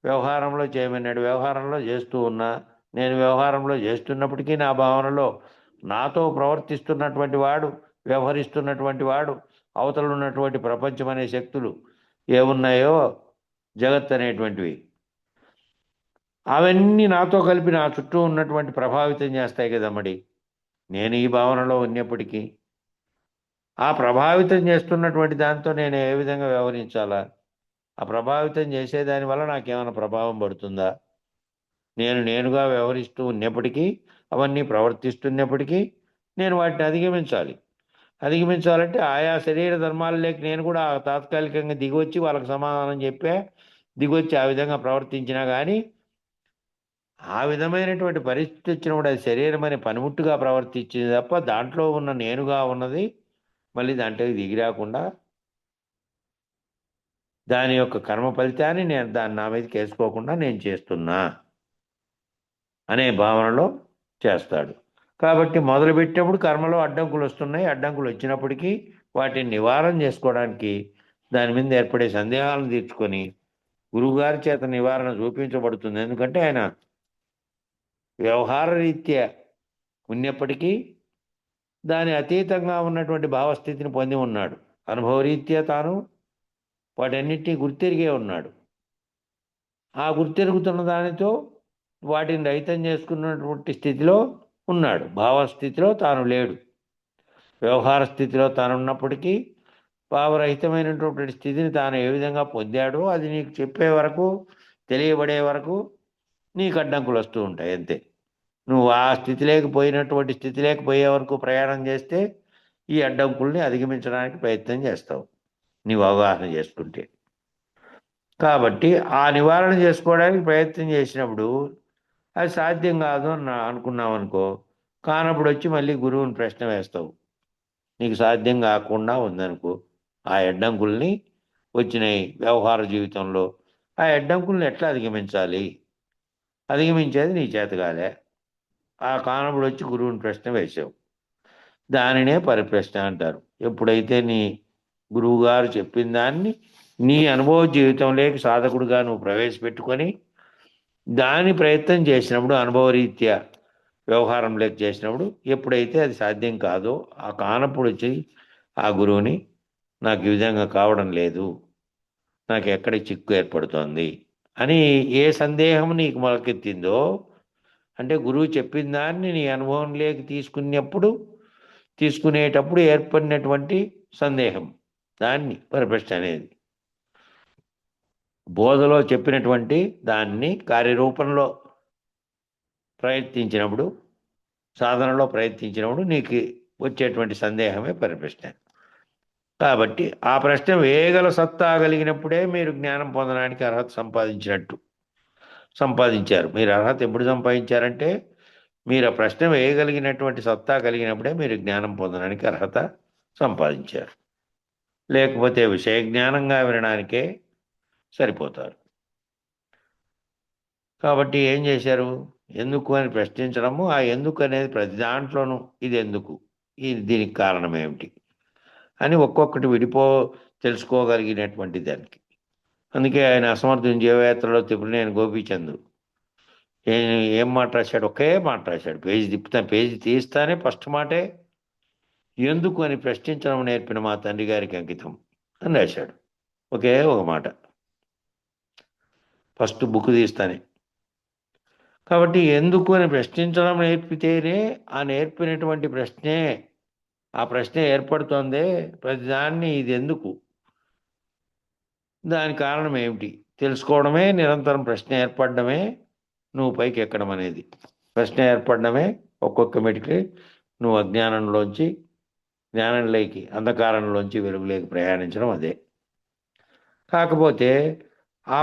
వ్యవహారంలో చేయమన్నాడు, వ్యవహారంలో చేస్తూ ఉన్నా, నేను వ్యవహారంలో చేస్తున్నప్పటికీ నా భావనలో నాతో ప్రవర్తిస్తున్నటువంటి వాడు, వ్యవహరిస్తున్నటువంటి వాడు, అవతల ఉన్నటువంటి ప్రపంచం అనే శక్తులు ఏమున్నాయో జగత్ అనేటువంటివి, అవన్నీ నాతో కలిపి నా చుట్టూ ఉన్నటువంటి ప్రభావితం చేస్తాయి కదా. మరి నేను ఈ భావనలో ఉన్నప్పటికీ ఆ ప్రభావితం చేస్తున్నటువంటి దాంతో నేను ఏ విధంగా వ్యవహరించాలా? ఆ ప్రభావితం చేసేదాని వల్ల నాకేమైనా ప్రభావం పడుతుందా? నేనుగా వ్యవహరిస్తూ ఉన్నప్పటికీ, అవన్నీ ప్రవర్తిస్తున్నప్పటికీ నేను వాటిని అధిగమించాలి. అధిగమించాలంటే ఆయా శరీర ధర్మాలలోకి నేను కూడా తాత్కాలికంగా దిగొచ్చి వాళ్ళకి సమాధానం చెప్పే దిగొచ్చి ఆ విధంగా ప్రవర్తించినా కానీ ఆ విధమైనటువంటి పరిస్థితి వచ్చినప్పుడు అది శరీరం అనే పనిముట్టుగా ప్రవర్తించింది తప్ప దాంట్లో ఉన్న నేనుగా ఉన్నది మళ్ళీ దాంట్లోకి దిగి రాకుండా దాని యొక్క కర్మ ఫలితాన్ని నేను దాన్ని నా మీదకి వేసుకోకుండా నేను చేస్తున్నా అనే భావనలో చేస్తాడు. కాబట్టి మొదలుపెట్టినప్పుడు కర్మలో అడ్డంకులు వస్తున్నాయి. అడ్డంకులు వచ్చినప్పటికీ వాటిని నివారణ చేసుకోవడానికి దాని మీద ఏర్పడే సందేహాలను తీర్చుకొని గురువుగారి చేత నివారణ చూపించబడుతుంది. ఎందుకంటే ఆయన వ్యవహార రీత్యా ఉన్నప్పటికీ దాని అతీతంగా ఉన్నటువంటి భావస్థితిని పొంది ఉన్నాడు. అనుభవరీత్యా తాను వాటన్నిటినీ గుర్తెరిగే ఉన్నాడు. ఆ గుర్తెరుగుతున్న దానితో వాటిని రహితం చేసుకున్నటువంటి స్థితిలో ఉన్నాడు. భావస్థితిలో తాను లేడు. వ్యవహార స్థితిలో తాను ఉన్నప్పటికీ భావరహితమైనటువంటి స్థితిని తాను ఏ విధంగా పొందాడో అది నీకు చెప్పే వరకు, తెలియబడే వరకు నీకు అడ్డంకులు వస్తూ ఉంటాయి అంతే. నువ్వు ఆ స్థితిలోకి పోయినటువంటి స్థితిలోకి పోయే వరకు ప్రయాణం చేస్తే ఈ అడ్డంకుల్ని అధిగమించడానికి ప్రయత్నం చేస్తావు నీవు అవగాహన చేసుకుంటే. కాబట్టి ఆ నివారణ చేసుకోవడానికి ప్రయత్నం చేసినప్పుడు అది సాధ్యం కాదు అని అనుకున్నావు అనుకో, కానప్పుడు వచ్చి మళ్ళీ గురువుని ప్రశ్న వేస్తావు. నీకు సాధ్యం కాకుండా ఉందనుకో, ఆ అడ్డంకుల్ని వచ్చినాయి వ్యవహార జీవితంలో, ఆ అడ్డంకుల్ని ఎట్లా అధిగమించాలి? అధిగమించేది నీ చేత కాలే. ఆ కానప్పుడు వచ్చి గురువుని ప్రశ్న వేసావు. దానినే పరిప్రశ్న అంటారు. ఎప్పుడైతే నీ గురువుగారు చెప్పిన దాన్ని నీ అనుభవ జీవితంలోకి సాధకుడిగా నువ్వు ప్రవేశపెట్టుకొని దాని ప్రయత్నం చేసినప్పుడు, అనుభవరీత్యా వ్యవహారంలోకి చేసినప్పుడు ఎప్పుడైతే అది సాధ్యం కాదో ఆ కానప్పుడు వచ్చి ఆ గురువుని నాకు ఈ విధంగా కావడం లేదు, నాకు ఎక్కడ చిక్కు ఏర్పడుతోంది అని ఏ సందేహం నీకు మొలకెత్తిందో, అంటే గురువు చెప్పిన దాన్ని నీ అనుభవంలోకి తీసుకునేటప్పుడు ఏర్పడినటువంటి సందేహం, దాన్ని పరిప్రశ్న అనేది. బోధలో చెప్పినటువంటి దాన్ని కార్యరూపంలో ప్రయత్నించినప్పుడు, సాధనలో ప్రయత్నించినప్పుడు నీకు వచ్చేటువంటి సందేహమే పరిప్రశ్న. కాబట్టి ఆ ప్రశ్న వేయగల సత్తా కలిగినప్పుడే మీరు జ్ఞానం పొందడానికి అర్హత సంపాదించారు. మీరు అర్హత ఎప్పుడు సంపాదించారంటే మీరు ఆ ప్రశ్న వేయగలిగినటువంటి సత్తా కలిగినప్పుడే మీరు జ్ఞానం పొందడానికి అర్హత సంపాదించారు. లేకపోతే విషయ జ్ఞానంగా వినడానికే సరిపోతారు. కాబట్టి ఏం చేశారు? ఎందుకు అని ప్రశ్నించడము, ఆ ఎందుకు అనేది ప్రతి దాంట్లోనూ ఇది ఎందుకు, దీనికి కారణం ఏమిటి అని ఒక్కొక్కటి తెలుసుకోగలిగినటువంటి దానికి. అందుకే ఆయన అసమర్థుని జీవయాత్రలో త్రిపురనేని గోపీచంద్ ఏం మాట రాశాడు? ఒకే మాట రాశాడు. పేజీ తీస్తానే ఫస్ట్ మాటే ఎందుకు అని ప్రశ్నించడం నేర్పిన మా తండ్రి గారికి అంకితం అని రాశాడు. ఒకే ఒక మాట ఫస్ట్ బుక్ తీస్తానే. కాబట్టి ఎందుకు అని ప్రశ్నించడం నేర్పితేనే ఆ నేర్పినటువంటి ప్రశ్నే, ఆ ప్రశ్న ఏర్పడుతోందే ప్రతిదాన్ని ఇది ఎందుకు, దాని కారణం ఏమిటి తెలుసుకోవడమే నిరంతరం ప్రశ్న ఏర్పడడమే నువ్వు పైకి ఎక్కడం అనేది. ప్రశ్న ఏర్పడడమే ఒక్కొక్క మెటికి నువ్వు అజ్ఞానంలోంచి జ్ఞానంలోకి, అంధకారంలోంచి వెలుగులోకి ప్రయాణించడం అదే. కాకపోతే ఆ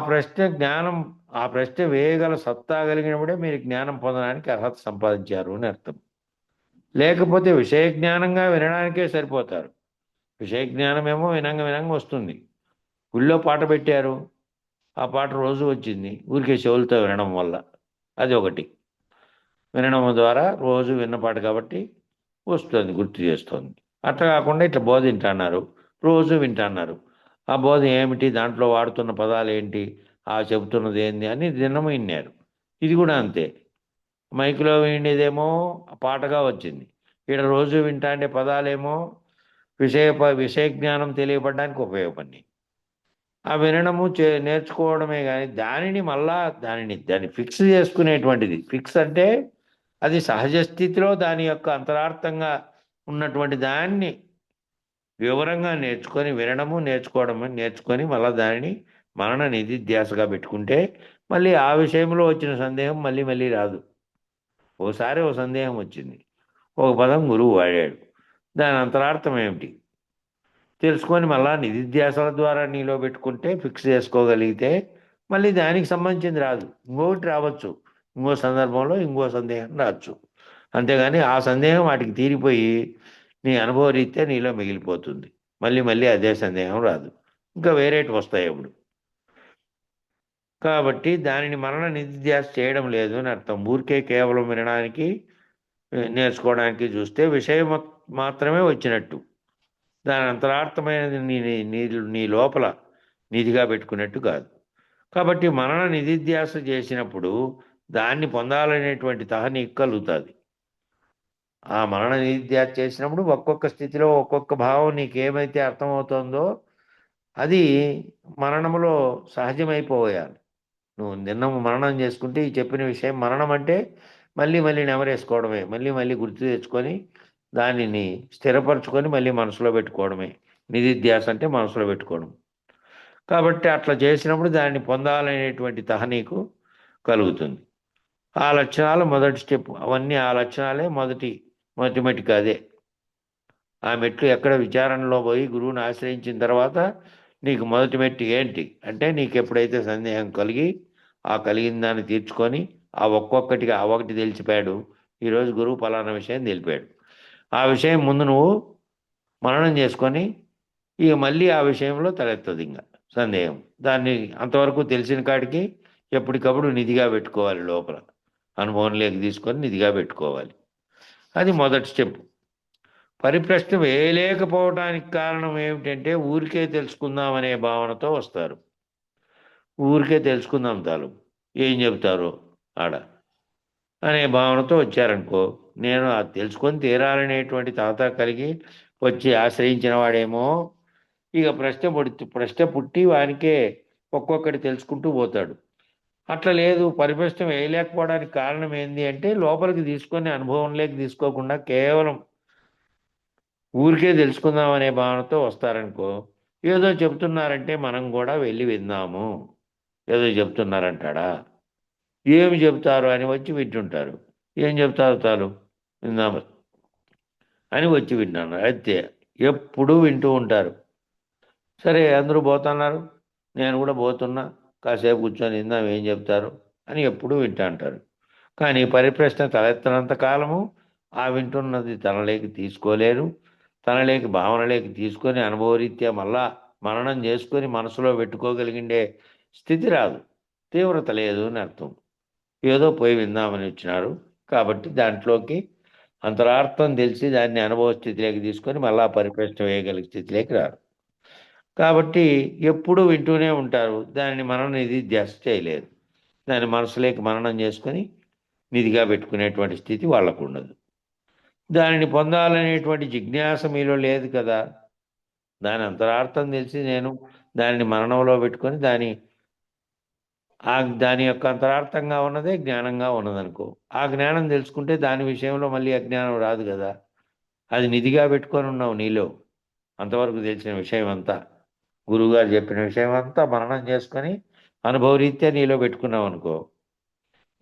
ప్రశ్న వేయగల సత్తా కలిగినప్పుడే మీరు జ్ఞానం పొందడానికి అర్హత సంపాదించారు అని అర్థం. లేకపోతే విషయ జ్ఞానంగా వినడానికే సరిపోతారు. విషయ జ్ఞానమేమో వినంగా వినంగా వస్తుంది. గుళ్ళో పాట పెట్టారు, ఆ పాట రోజు వచ్చింది ఊరికే చెవులతో వినడం వల్ల. అది ఒకటి. వినడం ద్వారా రోజు విన్న పాట కాబట్టి వస్తుంది, గుర్తు చేస్తుంది. అట్లా కాకుండా ఇట్లా బోధ వింటున్నారు, రోజు వింటున్నారు. ఆ బోధ ఏమిటి, దాంట్లో వాడుతున్న పదాలు ఏంటి, ఆ చెబుతున్నది ఏంది అని దినం విన్నారు. ఇది కూడా అంతే. మైకులో వినేదేమో పాటగా వచ్చింది, ఇక్కడ రోజు వింటాండే పదాలేమో విషయ జ్ఞానం తెలియబడడానికి ఉపయోగపడినాయి. ఆ వినడము నేర్చుకోవడమే కానీ దాన్ని ఫిక్స్ చేసుకునేటువంటిది. ఫిక్స్ అంటే అది సహజ స్థితిలో దాని యొక్క అంతరార్థంగా ఉన్నటువంటి దాన్ని వివరంగా నేర్చుకొని మళ్ళీ దానిని మనన నిధిధ్యాసగా పెట్టుకుంటే మళ్ళీ ఆ విషయంలో వచ్చిన సందేహం మళ్ళీ మళ్ళీ రాదు. ఓసారి ఓ సందేహం వచ్చింది, ఒక పదం గురువు వాడాడు, దాని అంతరార్థం ఏమిటి తెలుసుకొని మళ్ళా నిధిధ్యాసల ద్వారా నీలో పెట్టుకుంటే, ఫిక్స్ చేసుకోగలిగితే మళ్ళీ దానికి సంబంధించింది రాదు, ఇంకొకటి రావచ్చు, ఇంకో సందర్భంలో ఇంకో సందేహం రావచ్చు. అంతేగాని ఆ సందేహం వాటికి తీరిపోయి నీ అనుభవ రీత్యా నీలో మిగిలిపోతుంది. మళ్ళీ మళ్ళీ అదే సందేహం రాదు, ఇంకా వేరేటి వస్తాయి అప్పుడు. కాబట్టి దానిని మనన నిధిధ్యాస చేయడం లేదు అని అర్థం. ఊరికే కేవలం వినడానికి నేర్చుకోవడానికి చూస్తే విషయం మాత్రమే వచ్చినట్టు, దాని అంతరార్థమైనది నీ లోపల నిధిగా పెట్టుకున్నట్టు కాదు. కాబట్టి మనన నిధిధ్యాస చేసినప్పుడు దాన్ని పొందాలనేటువంటి తహ నీకు కలుగుతుంది. ఆ మనన నిధిధ్యాస చేసినప్పుడు ఒక్కొక్క స్థితిలో ఒక్కొక్క భావం నీకేమైతే అర్థమవుతుందో అది మననములో సహజమైపోయాలి. నువ్వు నిన్న మననం చేసుకుంటే ఈ చెప్పిన విషయం మననం అంటే మళ్ళీ మళ్ళీ నెమరేసుకోవడమే, మళ్ళీ మళ్ళీ గుర్తు తెచ్చుకొని దానిని స్థిరపరచుకొని మళ్ళీ మనసులో పెట్టుకోవడమే. నిధిధ్యాస అంటే మనసులో పెట్టుకోవడం. కాబట్టి అట్లా చేసినప్పుడు దాన్ని పొందాలనేటువంటి తహ నీకు కలుగుతుంది. ఆ లక్షణాలు మొదటి స్టెప్. అవన్నీ ఆ లక్షణాలే మొదటి మెట్టుకు అదే. ఆ మెట్లు ఎక్కడ విచారణలో పోయి గురువుని ఆశ్రయించిన తర్వాత నీకు మొదటి మెట్టు ఏంటి అంటే, నీకు ఎప్పుడైతే సందేహం ఆ కలిగిన దాన్ని తీర్చుకొని ఆ ఒక్కొక్కటిగా ఆ ఒకటి తెలిసిపోయాడు, ఈరోజు గురువు ఫలానా విషయం తెలిపాడు, ఆ విషయం ముందు నువ్వు మననం చేసుకొని ఇక మళ్ళీ ఆ విషయంలో తలెత్తదు ఇంకా సందేహం. దాన్ని అంతవరకు తెలిసిన కాడికి ఎప్పటికప్పుడు నిధిగా పెట్టుకోవాలి, లోపల అనుభవంలోకి తీసుకొని నిధిగా పెట్టుకోవాలి. అది మొదటి స్టెప్. పరిప్రశ్న వేయలేకపోవడానికి కారణం ఏమిటంటే ఊరికే తెలుసుకుందామనే భావనతో వస్తారు. ఊరికే తెలుసుకుందాం చాలు, ఏం చెబుతారో ఆడ అనే భావనతో వచ్చారనుకో, నేను అది తెలుసుకొని తీరాలనేటువంటి తాత కలిగి వచ్చి ఆశ్రయించిన వాడేమో ఇక ప్రశ్న పుట్టి వానికే ఒక్కొక్కటి తెలుసుకుంటూ పోతాడు. అట్లా లేదు, పరిప్రశ్న వేయలేకపోవడానికి కారణం ఏంది అంటే లోపలికి తీసుకొని అనుభవంలోకి తీసుకోకుండా కేవలం ఊరికే తెలుసుకుందాం అనే భావనతో వస్తారనుకో, ఏదో చెప్తున్నారంటే మనం కూడా వెళ్ళి విందాము, ఏదో చెప్తున్నారంటాడా, ఏమి చెప్తారు అని వచ్చి వింటుంటారు. ఏం చెప్తారు చాలు విందాము అని వచ్చి వింటున్నారు. అయితే ఎప్పుడూ వింటూ ఉంటారు. సరే అందరూ పోతున్నారు, నేను కూడా పోతున్నా, కాసేపు కూర్చొని విందాం ఏం చెప్తారు అని ఎప్పుడూ వింటూ అంటారు. కానీ పరిప్రశ్న తలెత్తనంత కాలము ఆ వింటున్నది తనలోకి తీసుకోలేరు. తనలోకి భావనలోకి తీసుకొని అనుభవరీత్యా మళ్ళా మననం చేసుకొని మనసులో పెట్టుకోగలిగిండే స్థితి రాదు, తీవ్రత లేదు అని అర్థం. ఏదో పోయి విందామని వచ్చినారు కాబట్టి దాంట్లోకి అంతరార్థం తెలిసి దాన్ని అనుభవ స్థితిలోకి తీసుకొని మళ్ళా పరిప్రశ్న వేయగలిగే స్థితిలోకి రారు. కాబట్టి ఎప్పుడూ వింటూనే ఉంటారు, దానిని మననం నిధిధ్యాస చేయలేదు. దాన్ని మనసులోకి మననం చేసుకొని నిధిగా పెట్టుకునేటువంటి స్థితి వాళ్ళకు ఉండదు. దానిని పొందాలనేటువంటి జిజ్ఞాస మీలో లేదు కదా. దాని అంతరార్థం తెలిసి నేను దానిని మననంలో పెట్టుకొని దాని యొక్క అంతరార్థంగా ఉన్నదే జ్ఞానంగా ఉన్నదనుకో, ఆ జ్ఞానం తెలుసుకుంటే దాని విషయంలో మళ్ళీ అజ్ఞానం రాదు కదా. అది నిధిగా పెట్టుకొని ఉన్నావు నీలో, అంతవరకు తెలిసిన విషయం అంతా, గురువుగారు చెప్పిన విషయం అంతా మననం చేసుకొని అనుభవరీత్యా నీలో పెట్టుకున్నావు అనుకో,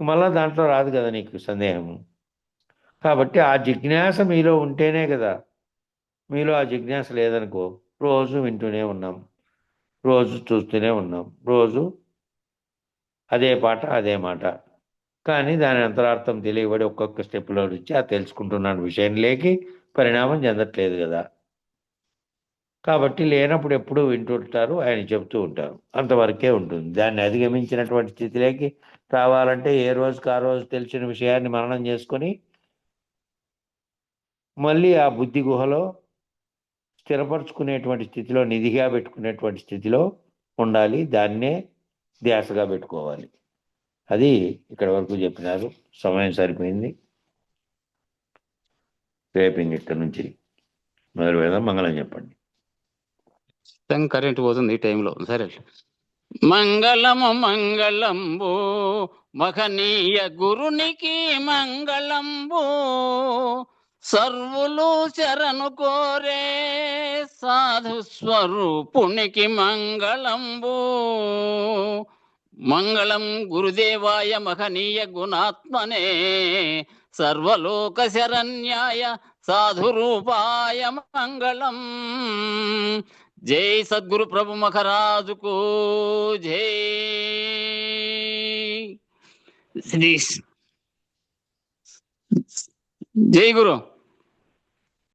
మళ్ళా దాంట్లో రాదు కదా నీకు సందేహము. కాబట్టి ఆ జిజ్ఞాస మీలో ఉంటేనే కదా. మీలో ఆ జిజ్ఞాస లేదనుకో, రోజు వింటూనే ఉన్నాం, రోజు చూస్తూనే ఉన్నాం, రోజు అదే పాట అదే మాట, కానీ దాని అంతరార్థం తెలియబడి ఒక్కొక్క స్టెప్లో నుంచి ఆ తెలుసుకుంటున్న విషయంలోకి పరిణామం చెందట్లేదు కదా. కాబట్టి లేనప్పుడు ఎప్పుడూ వింటుంటారు, ఆయన చెబుతూ ఉంటారు, అంతవరకే ఉంటుంది. దాన్ని అధిగమించినటువంటి స్థితిలోకి రావాలంటే ఏ రోజుకి ఆ రోజు తెలిసిన విషయాన్ని మననం చేసుకొని మళ్ళీ ఆ బుద్ధి గుహలో స్థిరపరచుకునేటువంటి స్థితిలో, నిధిగా పెట్టుకునేటువంటి స్థితిలో ఉండాలి. దాన్నే ధ్యాసగా పెట్టుకోవాలి. అది ఇక్కడ వరకు చెప్పినారు. సమయం సరిపోయింది. రేపు ఇక్కడ నుంచి మొదలు పెడదాం. మంగళం చెప్పండి. కరెంట్ పోతుంది ఈ టైంలో. సరే. మంగళము మంగళంబు మహనీయ గురునికి మంగళంబు, సర్వులు శరణు కోరే సాధు స్వరూపునికి మంగళంబు. మంగళం గురుదేవాయ మహనీయ గుణాత్మనే, సర్వలోక శరణ్యాయ సాధు రూపాయ మంగళం. జై సద్గురు ప్రభు మహారాజుకు జై. శ్రీ జై గురు.